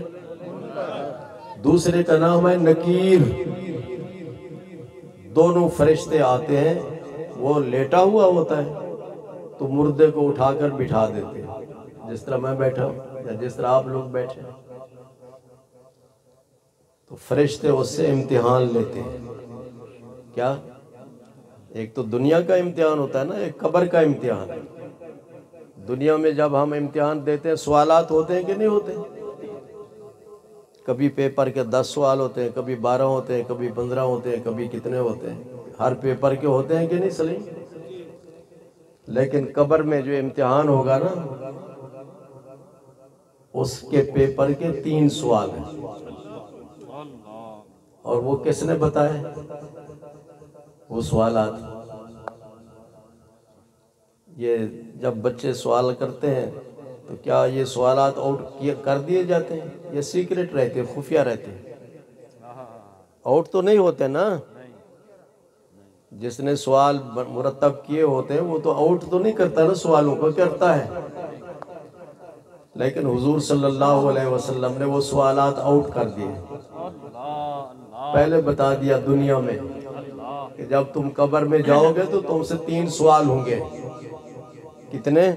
دوسرے کا نام ہے نکیر۔ دونوں فرشتے آتے ہیں، وہ لیٹا ہوا ہوتا ہے تو مردے کو اٹھا کر بٹھا دیتے ہیں، جس طرح میں بیٹھا ہوں یا جس طرح آپ لوگ بیٹھے ہیں۔ تو فرشتے اس سے امتحان لیتے ہیں۔ کیا؟ ایک تو دنیا کا امتحان ہوتا ہے نا، ایک قبر کا امتحان ہے۔ دنیا میں جب ہم امتحان دیتے ہیں سوالات ہوتے ہیں کہ نہیں ہوتے؟ کبھی پیپر کے 10 سوال ہوتے ہیں، کبھی 12 ہوتے ہیں، کبھی 15 ہوتے ہیں، کبھی کتنے ہوتے ہیں، ہر پیپر کے ہوتے ہیں کہ نہیں سلیم؟ لیکن قبر میں جو امتحان ہوگا نا، اس کے پیپر کے 3 سوال ہیں، اور وہ کس نے بتائے وہ سوالات؟ یہ جب بچے سوال کرتے ہیں تو کیا یہ سوالات آؤٹ کر دیے جاتے ہیں؟ یہ سیکرٹ رہتے ہیں، خفیہ رہتے ہیں، آؤٹ تو نہیں ہوتے نا۔ جس نے سوال مرتب کیے ہوتے ہیں وہ تو آؤٹ تو نہیں کرتا نا، سوالوں کو کرتا ہے، لیکن حضور صلی اللہ علیہ وسلم نے وہ سوالات آؤٹ کر دیے۔ پہلے بتا دیا دنیا میں کہ جب تم قبر میں جاؤ گے تو تم سے 3 سوال ہوں گے۔ کتنے؟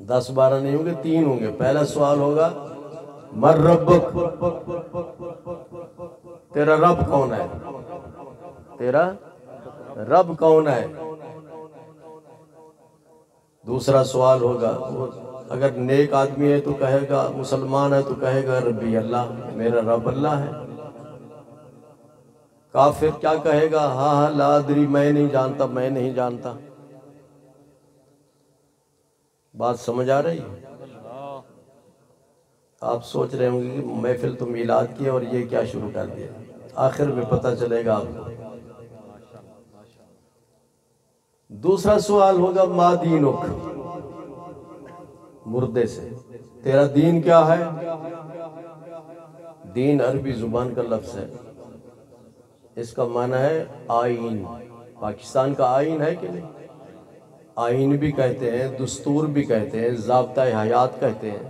10-12 نہیں ہوں گے، 3 ہوں گے۔ پہلا سوال ہوگا من ربک، تیرا رب کون ہے؟ تیرا رب کون ہے؟ دوسرا سوال ہوگا، اگر نیک آدمی ہے تو کہے گا، مسلمان ہے تو کہے گا ربی اللہ، میرا رب اللہ ہے۔ کافر کیا کہے گا؟ ہاں لا ادری، میں نہیں جانتا، میں نہیں جانتا۔ بات سمجھ آ رہی ہے؟ آپ سوچ رہے ہوں گے کہ محفل تو میلاد کی اور یہ کیا شروع کر دیا، آخر میں پتہ چلے گا آپ کو۔ دوسرا سوال ہوگا ما دینک، مردے سے تیرا دین کیا ہے؟ دین عربی زبان کا لفظ ہے، اس کا معنی ہے آئین۔ پاکستان کا آئین ہے کہ نہیں؟ آئین بھی کہتے ہیں، دستور بھی کہتے ہیں، ضابطہ حیات کہتے ہیں۔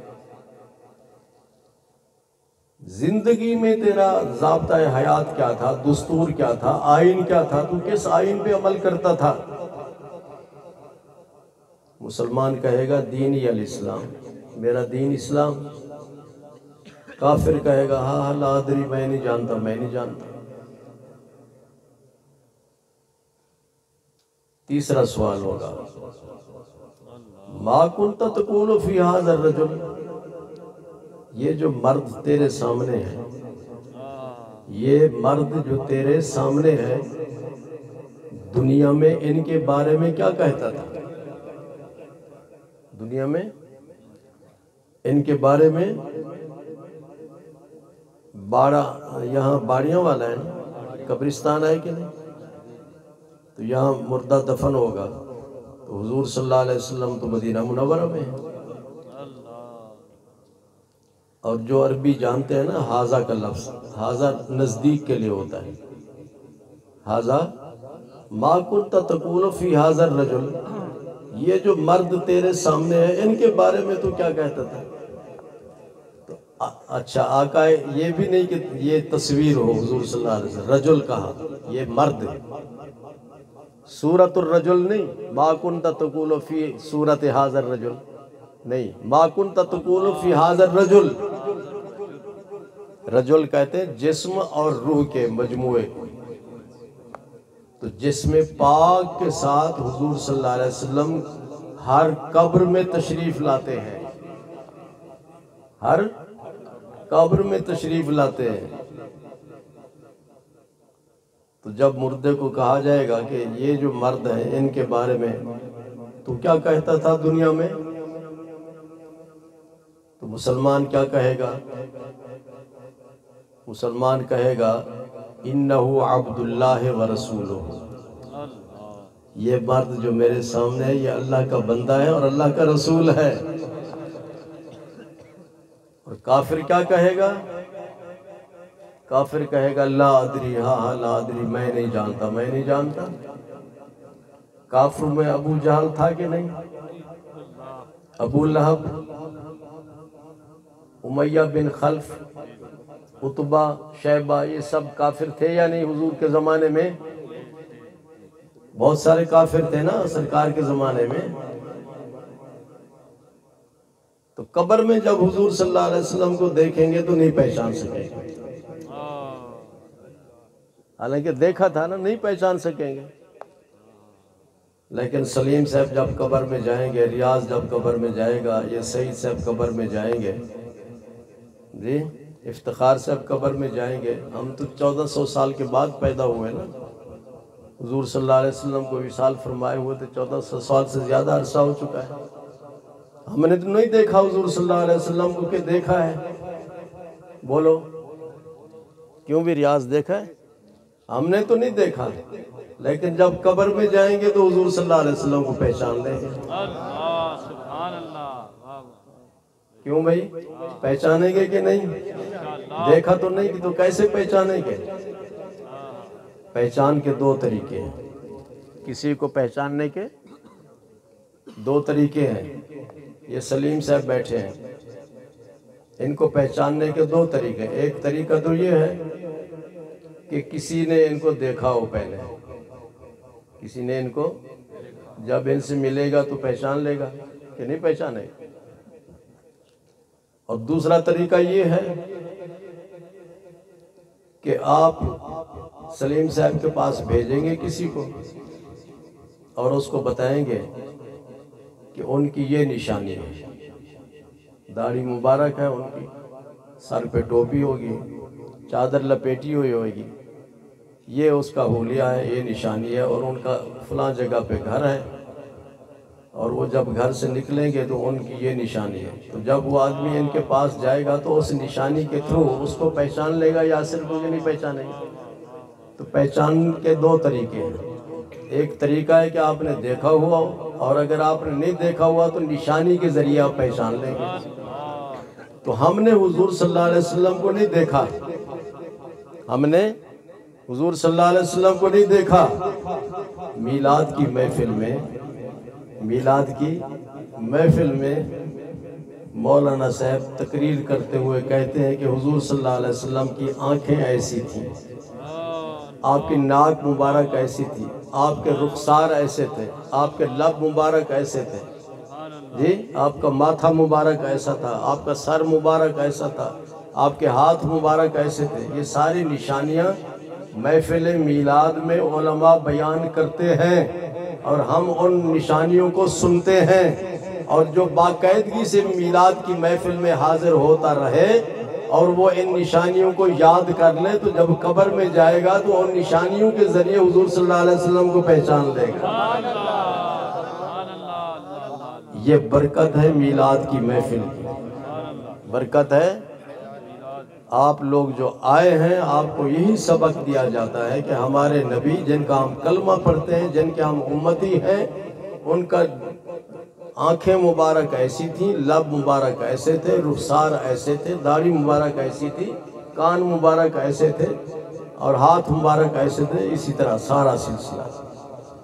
زندگی میں تیرا ضابطہ حیات کیا تھا؟ دستور کیا تھا؟ آئین کیا تھا؟ تو کس آئین پہ عمل کرتا تھا؟ مسلمان کہے گا دینی الاسلام، میرا دین اسلام۔ کافر کہے گا ہاں لا ادری، میں نہیں جانتا، میں نہیں جانتا۔ تیسرا سوال ہوگا ما کنت تقول فی ھذا الرجل، یہ جو مرد تیرے سامنے ہے، یہ مرد جو تیرے سامنے ہے، دنیا میں ان کے بارے میں کیا کہتا تھا؟ دنیا میں ان کے بارے میں یہاں باڑیاں والا ہے نا، قبرستان ہے کہ نہیں؟ تو یہاں مردہ دفن ہوگا، تو حضور صلی اللہ علیہ وسلم تو مدینہ منورہ میں ہے۔ اور جو عربی جانتے ہیں نا، حاضہ کا لفظ، حاضہ نزدیک کے لیے ہوتا ہے۔ حاضہ ما کنت تقول فی ھذا الرجل، یہ جو مرد تیرے سامنے ہے ان کے بارے میں تو کیا کہتا تھا؟ اچھا آقا یہ بھی نہیں کہ یہ تصویر ہو، حضور صلی اللہ علیہ وسلم رجل کہا، یہ مرد ہے، سورۃ الرجل نہیں، ما کنت تقول فی سورۃ ھذا الرجل نہیں، ما کنت تقول فی ھذا الرجل۔ رجل کہتے ہیں جسم اور روح کے مجموعے کو۔ تو جسم پاک کے ساتھ حضور صلی اللہ علیہ وسلم ہر قبر میں تشریف لاتے ہیں، ہر قبر میں تشریف لاتے ہیں۔ تو جب مردے کو کہا جائے گا کہ یہ جو مرد ہیں ان کے بارے میں تو کیا کہتا تھا دنیا میں، تو مسلمان کیا کہے گا؟ مسلمان کہے گا انہ عبد اللہ ورسولہ، یہ مرد جو میرے سامنے ہے یہ اللہ کا بندہ ہے اور اللہ کا رسول ہے۔ اور کافر کیا کہے گا؟ کافر کہے گا لا ادری، ہاں لا ادری، میں نہیں جانتا، میں نہیں جانتا۔ کافر میں ابو جہل تھا کہ نہیں؟ ابو لہب، امیہ بن خلف، عتبہ، شیبہ، یہ سب کافر تھے یا نہیں حضور کے زمانے میں؟ بہت سارے کافر تھے نا سرکار کے زمانے میں۔ تو قبر میں جب حضور صلی اللہ علیہ وسلم کو دیکھیں گے تو نہیں پہچان سکیں گے، حالانکہ دیکھا تھا نا، نہیں پہچان سکیں گے۔ لیکن سلیم صاحب جب قبر میں جائیں گے، ریاض جب قبر میں جائے گا، یہ سعید صاحب قبر میں جائیں گے، جی افتخار صاحب قبر میں جائیں گے۔ ہم تو 1400 سال کے بعد پیدا ہوئے نا، حضور صلی اللہ علیہ وسلم کو وصال فرمائے ہوئے تھے 1400 سال سے زیادہ عرصہ ہو چکا ہے۔ ہم نے تو نہیں دیکھا حضور صلی اللہ علیہ وسلم کو، کہ دیکھا ہے؟ بولو کیوں بھی ریاض دیکھا ہے؟ ہم نے تو نہیں دیکھا، لیکن جب قبر میں جائیں گے تو حضور صلی اللہ علیہ وسلم کو پہچان لیں گے۔ سبحان اللہ، کیوں بھائی؟ پہچانیں گے کہ نہیں؟ دیکھا تو نہیں کہ تو کیسے پہچانیں گے؟ پہچان کے دو طریقے ہیں، کسی کو پہچاننے کے دو طریقے ہیں۔ یہ سلیم صاحب بیٹھے ہیں، ان کو پہچاننے کے دو طریقے ہیں۔ ایک طریقہ تو یہ ہے کہ کسی نے ان کو دیکھا ہو، پہلے کسی نے ان کو، جب ان سے ملے گا تو پہچان لے گا کہ نہیں پہچانے گا۔ اور دوسرا طریقہ یہ ہے کہ آپ سلیم صاحب کے پاس بھیجیں گے کسی کو اور اس کو بتائیں گے کہ ان کی یہ نشانی ہے، داڑھی مبارک ہے ان کی، سر پہ ٹوپی ہوگی، چادر لپیٹی ہوئی ہوگی، یہ اس کا حلیہ ہے، یہ نشانی ہے، اور ان کا فلاں جگہ پہ گھر ہے، اور وہ جب گھر سے نکلیں گے تو ان کی یہ نشانی ہے۔ تو جب وہ آدمی ان کے پاس جائے گا تو اس نشانی کے تھرو اس کو پہچان لے گا یا صرف مجھے نہیں پہچانے گا۔ تو پہچان کے دو طریقے ہیں، ایک طریقہ ہے کہ آپ نے دیکھا ہوا ہو، اور اگر آپ نے نہیں دیکھا ہوا تو نشانی کے ذریعے آپ پہچان لیں گے۔ تو ہم نے حضور صلی اللہ علیہ وسلم کو نہیں دیکھا، ہم نے حضور صلی اللہ علیہ وسلم کو نہیں دیکھا۔ میلاد کی محفل میں مولانا صاحب تقریر کرتے ہوئے کہتے ہیں کہ حضور صلی اللہ علیہ وسلم کی آنکھیں ایسی تھیں، آپ کی ناک مبارک ایسی تھی، آپ کے رخسار ایسے تھے، آپ کے لب مبارک ایسے تھے، جی آپ کا ماتھا مبارک ایسا تھا، آپ کا سر مبارک ایسا تھا، آپ کے ہاتھ مبارک ایسے تھے۔ یہ ساری نشانیاں محفل میلاد میں علماء بیان کرتے ہیں اور ہم ان نشانیوں کو سنتے ہیں، اور جو باقاعدگی سے میلاد کی محفل میں حاضر ہوتا رہے اور وہ ان نشانیوں کو یاد کر لے تو جب قبر میں جائے گا تو ان نشانیوں کے ذریعے حضور صلی اللہ علیہ وسلم کو پہچان لے گا۔ یہ برکت ہے میلاد کی محفل کی، برکت ہے۔ آپ لوگ جو آئے ہیں آپ کو یہی سبق دیا جاتا ہے کہ ہمارے نبی جن کا ہم کلمہ پڑھتے ہیں، جن کے ہم امتی ہیں، ان کا آنکھیں مبارک ایسی تھیں، لب مبارک ایسے تھے، رخسار ایسے تھے، داڑھی مبارک ایسی تھی، کان مبارک ایسے تھے، اور ہاتھ مبارک ایسے تھے، اسی طرح سارا سلسلہ۔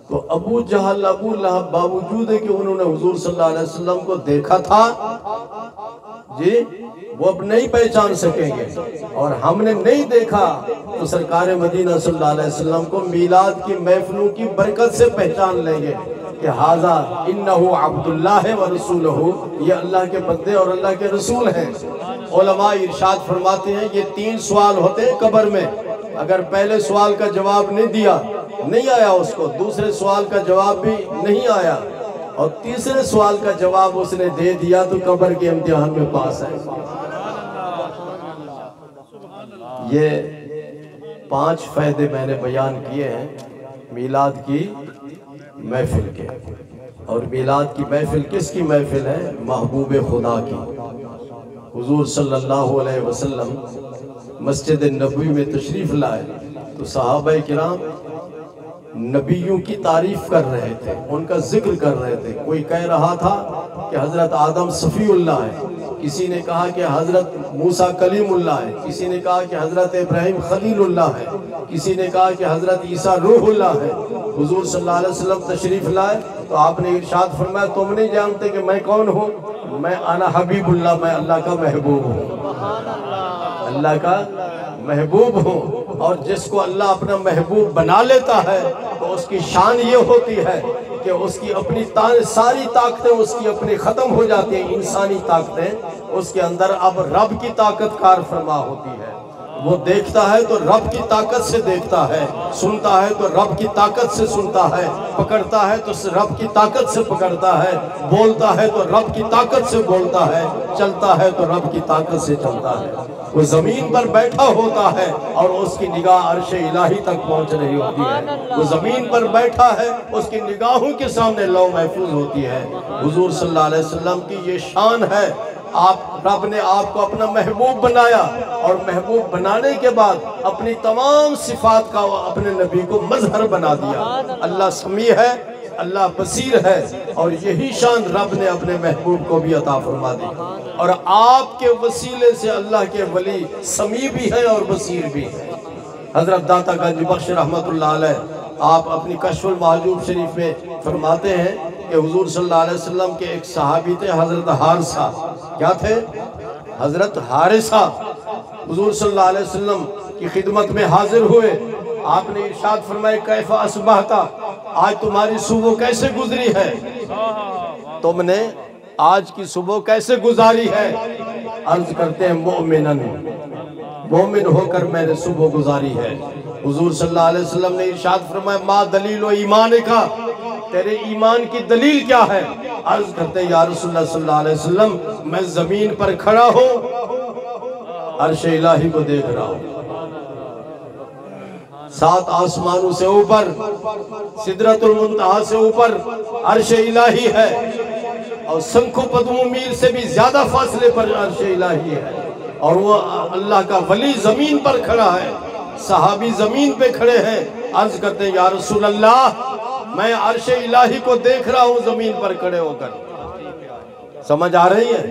تو ابو جہل، ابو لہب، باوجود ہے کہ انہوں نے حضور صلی اللہ علیہ وسلم کو دیکھا تھا، جی وہ اب نہیں پہچان سکیں گے، اور ہم نے نہیں دیکھا تو سرکار مدینہ صلی اللہ علیہ وسلم کو میلاد کی محفلوں کی برکت سے پہچان لیں گے کہ ھذا انہ عبداللہ ورسولہ، یہ اللہ کے بندے اور اللہ کے رسول ہیں۔ علماء ارشاد فرماتے ہیں یہ 3 سوال ہوتے ہیں قبر میں، اگر پہلے سوال کا جواب نہیں دیا، نہیں آیا اس کو، دوسرے سوال کا جواب بھی نہیں آیا، اور تیسرے سوال کا جواب اس نے دے دیا تو قبر کے امتحان میں پاس ہے۔ یہ 5 فائدے میں نے بیان کیے ہیں میلاد کی محفل کے، اور میلاد کی محفل کس کی محفل ہے؟ محبوب خدا کی۔ حضور صلی اللہ علیہ وسلم مسجد نبوی میں تشریف لائے تو صحابہ کرام نبیوں کی تعریف کر رہے تھے، ان کا ذکر کر رہے تھے۔ کوئی کہہ رہا تھا کہ حضرت آدم صفی اللہ ہے، کسی نے کہا کہ حضرت موسیٰ کلیم اللہ ہے، کسی نے کہا کہ حضرت ابراہیم خلیل اللہ ہے، کسی نے کہا کہ حضرت عیسیٰ روح اللہ ہے۔ حضور صلی اللہ علیہ وسلم تشریف لائے تو آپ نے ارشاد فرمایا تم نہیں جانتے کہ میں کون ہوں؟ میں انا حبیب اللہ، میں اللہ کا محبوب ہوں، اللہ کا محبوب ہوں۔ اور جس کو اللہ اپنا محبوب بنا لیتا ہے تو اس کی شان یہ ہوتی ہے کہ اس کی اپنی ساری طاقتیں اس کی اپنی ختم ہو جاتی ہیں، انسانی طاقتیں، اس کے اندر اب رب کی طاقت کار فرما ہوتی ہے۔ وہ دیکھتا ہے تو رب کی طاقت سے دیکھتا ہے، سنتا ہے تو رب کی طاقت سے سنتا ہے، پکڑتا ہے تو رب کی طاقت سے پکڑتا ہے، بولتا ہے تو رب کی طاقت سے بولتا ہے، چلتا ہے تو رب کی طاقت سے چلتا ہے۔ وہ زمین پر بیٹھا ہوتا ہے اور اس کی نگاہ عرش الہی تک پہنچ رہی ہوتی ہے۔ وہ زمین پر بیٹھا ہے، اس کی نگاہوں کے سامنے لوح محفوظ ہوتی ہے۔ حضور صلی اللہ علیہ وسلم کی یہ شان ہے، رب نے آپ کو اپنا محبوب بنایا، اور محبوب بنانے کے بعد اپنی تمام صفات کا اپنے نبی کو مظہر بنا دیا۔ اللہ سمیع ہے، اللہ بصیر ہے، اور یہی شان رب نے اپنے محبوب کو بھی عطا فرما دی۔ اور آپ کے وسیلے سے اللہ کے ولی سمیع بھی ہیں اور بصیر بھی ہیں۔ حضرت داتا گنج بخش رحمت اللہ علیہ آپ اپنی کشف المحجوب شریف میں فرماتے ہیں کہ حضور صلی اللہ علیہ وسلم کے ایک صحابی تھے حضرت حارثہ. کیا تھے؟ حضرت حارثہ. حضور صلی اللہ علیہ وسلم کی خدمت میں حاضر ہوئے. آپ نے ارشاد فرمائے کیف اصبحت، آج تمہاری صبح کیسے گزری ہے؟ تم نے آج کی صبح کیسے گزاری ہے؟ عرض کرتے ہیں مومنن، مومن ہو کر میں نے صبح گزاری ہے. حضور صلی اللہ علیہ وسلم نے ارشاد فرمایا ما دلیل و ایمان کا، تیرے ایمان کی دلیل کیا ہے؟ عرض کرتے ہیں یا رسول اللہ صلی اللہ علیہ وسلم میں زمین پر کھڑا ہوں، عرش الہی کو دیکھ رہا ہوں. 7 آسمانوں سے اوپر، سدرۃ المنتہا سے اوپر عرش الہی ہے، اور سنکھوں پدموں میل سے بھی زیادہ فاصلے پر عرش الہی ہے. اور وہ اللہ کا ولی زمین پر کھڑا ہے، صحابی زمین پہ کھڑے ہیں. عرض کرتے ہیں یا رسول اللہ میں عرش الہی کو دیکھ رہا ہوں زمین پر کھڑے ہو کر. سمجھ آ رہی ہے؟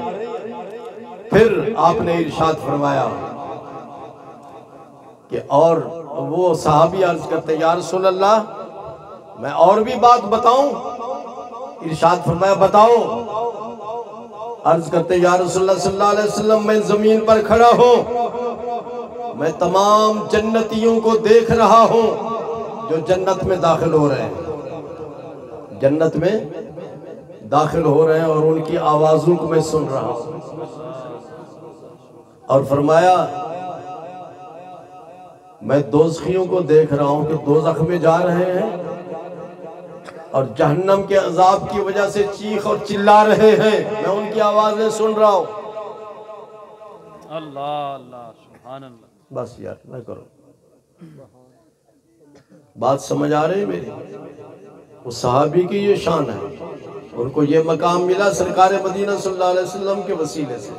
پھر آپ نے ارشاد فرمایا کہ اور وہ صحابی عرض کرتے ہیں یا رسول اللہ میں اور بھی بات بتاؤں؟ ارشاد فرمایا بتاؤ. عرض کرتے ہیں یا رسول اللہ صلی اللہ علیہ وسلم میں زمین پر کھڑا ہوں، میں تمام جنتیوں کو دیکھ رہا ہوں جو جنت میں داخل ہو رہے ہیں، جنت میں داخل ہو رہے ہیں، اور ان کی آوازوں کو میں سن رہا ہوں. اور فرمایا میں دوزخیوں کو دیکھ رہا ہوں کہ دوزخ میں جا رہے ہیں اور جہنم کے عذاب کی وجہ سے چیخ اور چلا رہے ہیں، میں ان کی آوازیں سن رہا ہوں. اللہ اللہ سبحان اللہ. بس یار نہ کرو، بات سمجھ آ رہی ہے میری؟ وہ صحابی کی یہ شان ہے، ان کو یہ مقام ملا سرکار مدینہ صلی اللہ علیہ وسلم کے وسیلے سے.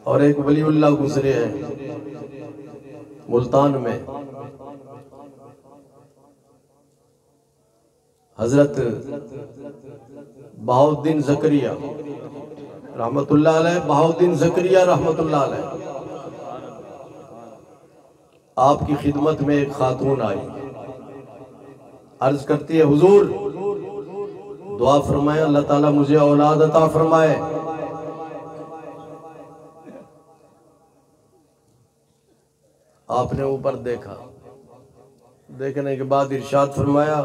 اور ایک ولی اللہ گزرے ہیں ملتان میں، حضرت بہاؤالدین زکریا رحمت اللہ علیہ، بہاؤالدین زکریا رحمت اللہ علیہ. آپ کی خدمت میں ایک خاتون آئی، عرض کرتی ہے حضور دعا فرمائے اللہ تعالیٰ مجھے اولاد عطا فرمائے. آپ نے اوپر دیکھا، دیکھنے کے بعد ارشاد فرمایا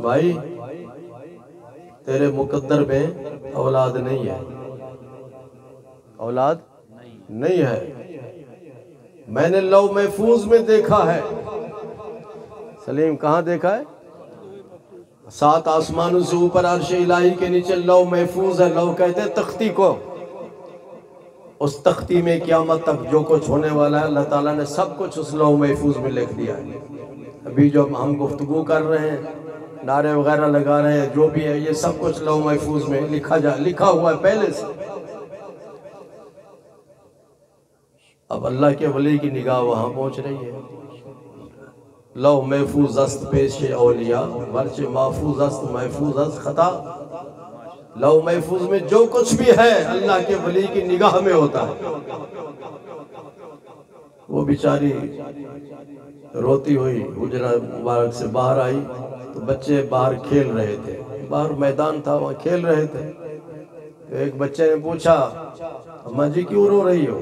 بھائی تیرے مقدر میں اولاد نہیں ہے، اولاد نہیں ہے. میں نے لوح محفوظ میں دیکھا ہے. سلیم کہاں دیکھا ہے؟ 7 آسمانوں سے اوپر عرش الہی کے نیچے لوح محفوظ ہے. لوح کہتے ہیں تختی کو. اس تختی میں قیامت تک جو کچھ ہونے والا ہے اللہ تعالیٰ نے سب کچھ اس لوح محفوظ میں لکھ دیا ہے. ابھی جو ہم گفتگو کر رہے ہیں، نعرے وغیرہ لگا رہے ہیں، جو بھی ہے یہ سب کچھ لوح محفوظ میں لکھا ہوا ہے پہلے سے. اب اللہ کے ولی کی نگاہ وہاں پہنچ رہی ہے. لوح محفوظ است پیش اولیاء، ورچہ محفوظ است محفوظ است خطا. لوح محفوظ میں جو کچھ بھی ہے اللہ کے ولی کی نگاہ میں ہوتا ہے. وہ بیچاری روتی ہوئی حجرہ مبارک سے باہر آئی تو بچے باہر کھیل رہے تھے، باہر میدان تھا وہاں کھیل رہے تھے. تو ایک بچے نے پوچھا اماں جی کیوں رو رہی ہو؟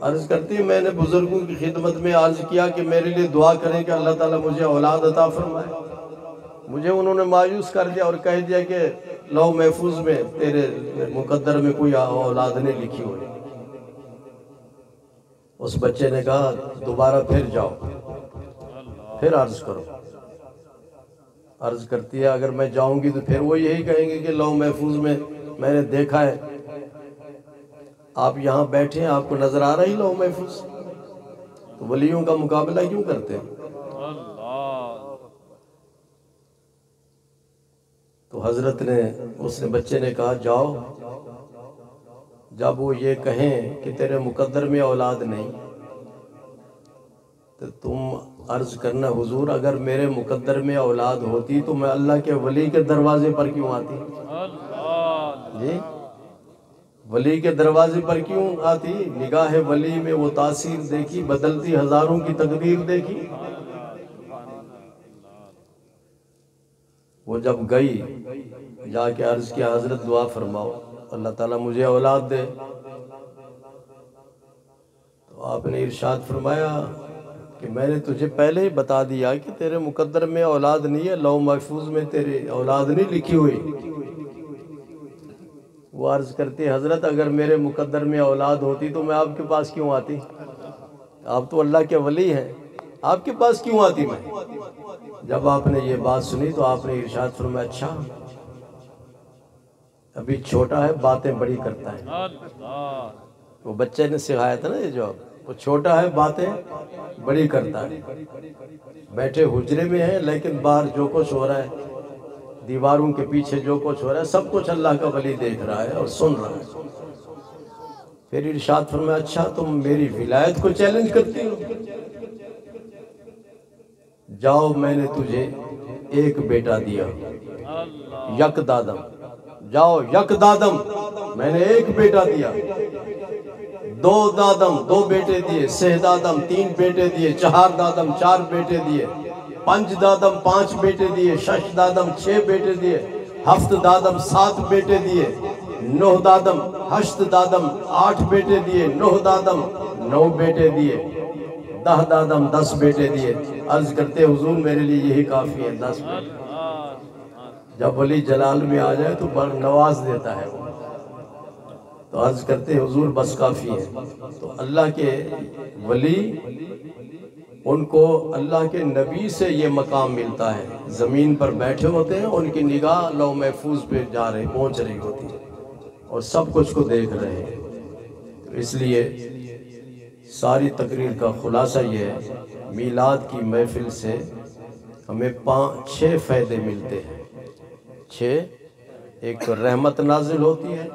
عرض کرتی میں نے بزرگوں کی خدمت میں عرض کیا کہ میرے لیے دعا کریں کہ اللہ تعالیٰ مجھے اولاد عطا فرمائے. مجھے انہوں نے مایوس کر دیا اور کہہ دیا کہ لوح محفوظ میں تیرے مقدر میں کوئی اولاد نہیں لکھی ہوئی. اس بچے نے کہا دوبارہ پھر جاؤ، پھر عرض کرو. عرض کرتی ہے اگر میں جاؤں گی تو پھر وہ یہی کہیں گے کہ لوح محفوظ میں نے دیکھا ہے. آپ یہاں بیٹھے ہیں، آپ کو نظر آ رہی لوح محفوظ؟ تو ولیوں کا مقابلہ کیوں کرتے ہیں؟ تو حضرت نے اس بچے نے کہا جاؤ، جب وہ یہ کہیں کہ تیرے مقدر میں اولاد نہیں تو تم عرض کرنا حضور اگر میرے مقدر میں اولاد ہوتی تو میں اللہ کے ولی کے دروازے پر کیوں آتی؟ جی ولی کے دروازے پر کیوں آتی؟ نگاہ ولی میں وہ تاثیر دیکھی، بدلتی ہزاروں کی تقدیر دیکھی۔ وہ جب گئی جا کے عرض کیا حضرت دعا فرماؤ اللہ تعالیٰ مجھے اولاد دے، تو آپ نے ارشاد فرمایا کہ میں نے تجھے پہلے ہی بتا دیا کہ تیرے مقدر میں اولاد نہیں ہے، لوح محفوظ میں تیرے اولاد نہیں لکھی ہوئی۔ وہ عرض کرتی حضرت اگر میرے مقدر میں اولاد ہوتی تو میں آپ کے پاس کیوں آتی؟ آپ تو اللہ کے ولی ہیں، آپ کے پاس کیوں آتی میں؟ جب آپ نے یہ بات سنی تو آپ نے ارشاد فرمایا اچھا ابھی چھوٹا ہے باتیں بڑی کرتا ہے۔ وہ بچے نے سکھایا تھا نا یہ جواب، وہ چھوٹا ہے باتیں بڑی کرتا ہے، بیٹھے حجرے میں ہیں لیکن باہر جو کچھ ہو رہا ہے، دیواروں کے پیچھے جو کچھ ہو رہا ہے، سب کچھ اللہ کا ولی دیکھ رہا ہے اور سن رہا ہے۔ پھر ارشاد فرمایا اچھا تم میری ولایت کو چیلنج کرتی ہو؟ جاؤ میں نے تجھے ایک بیٹا دیا، یک دادم، جاؤ یک دادم، میں نے ایک بیٹا دیا، دو دادم دو بیٹے دیے، سہ دادم تین بیٹے دیے، چہار دادم چار بیٹے دیے، پنج دادم پانچ بیٹے دیے، شش دادم 6 بیٹے دیے، ہفت دادم 7 بیٹے دیے، 9 دادم 8 دادم 8 بیٹے دیے، 9 دادم 9 بیٹے دیے، 10 دادم 10 بیٹے دیے۔ عرض کرتے حضور میرے لیے یہی کافی ہے 10 بیٹے۔ جب ولی جلال میں آ جائے تو بڑا نواز دیتا ہے وہ، تو عرض کرتے حضور بس کافی ہے۔ تو اللہ کے ولی ان کو اللہ کے نبی سے یہ مقام ملتا ہے، زمین پر بیٹھے ہوتے ہیں، ان کی نگاہ لوح محفوظ پہ پہنچ رہی ہوتی ہے اور سب کچھ کو دیکھ رہے ہیں۔ تو اس لیے ساری تقریر کا خلاصہ یہ ہے میلاد کی محفل سے ہمیں 6 فائدے ملتے ہیں۔ 6، ایک تو رحمت نازل ہوتی ہے،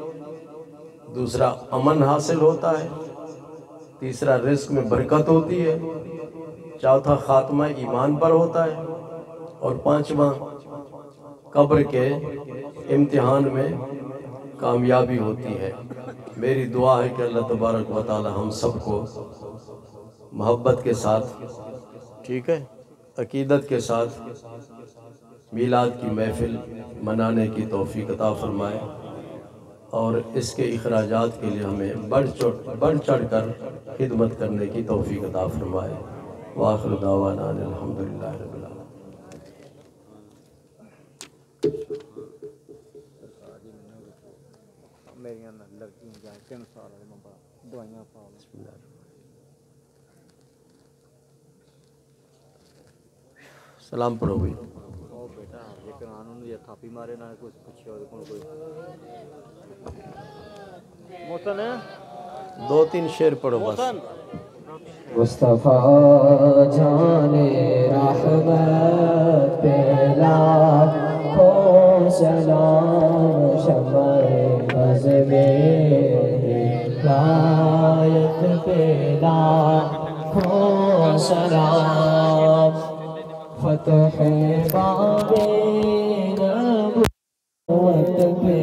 دوسرا امن حاصل ہوتا ہے، تیسرا رزق میں برکت ہوتی ہے، چوتھا خاتمہ ایمان پر ہوتا ہے، اور پانچواں قبر کے امتحان میں کامیابی ہوتی ہے۔ میری دعا ہے کہ اللہ تبارک و تعالی ہم سب کو محبت کے ساتھ، ٹھیک ہے، عقیدت کے ساتھ میلاد کی محفل منانے کی توفیق عطا فرمائے، اور اس کے اخراجات کے لیے ہمیں بڑھ چڑھ کر خدمت کرنے کی توفیق عطا فرمائے۔ وآخر دعوانا الحمدللہ رب العالمین۔ سلام پڑھو بھائی۔ دو تین شعر پڑھو بس۔ مصطفیٰ جان رحمت پہ لاکھوں سلام، شمع بز میں ہدایت پہ لاکھوں سلام، فتح باب نبوت پہ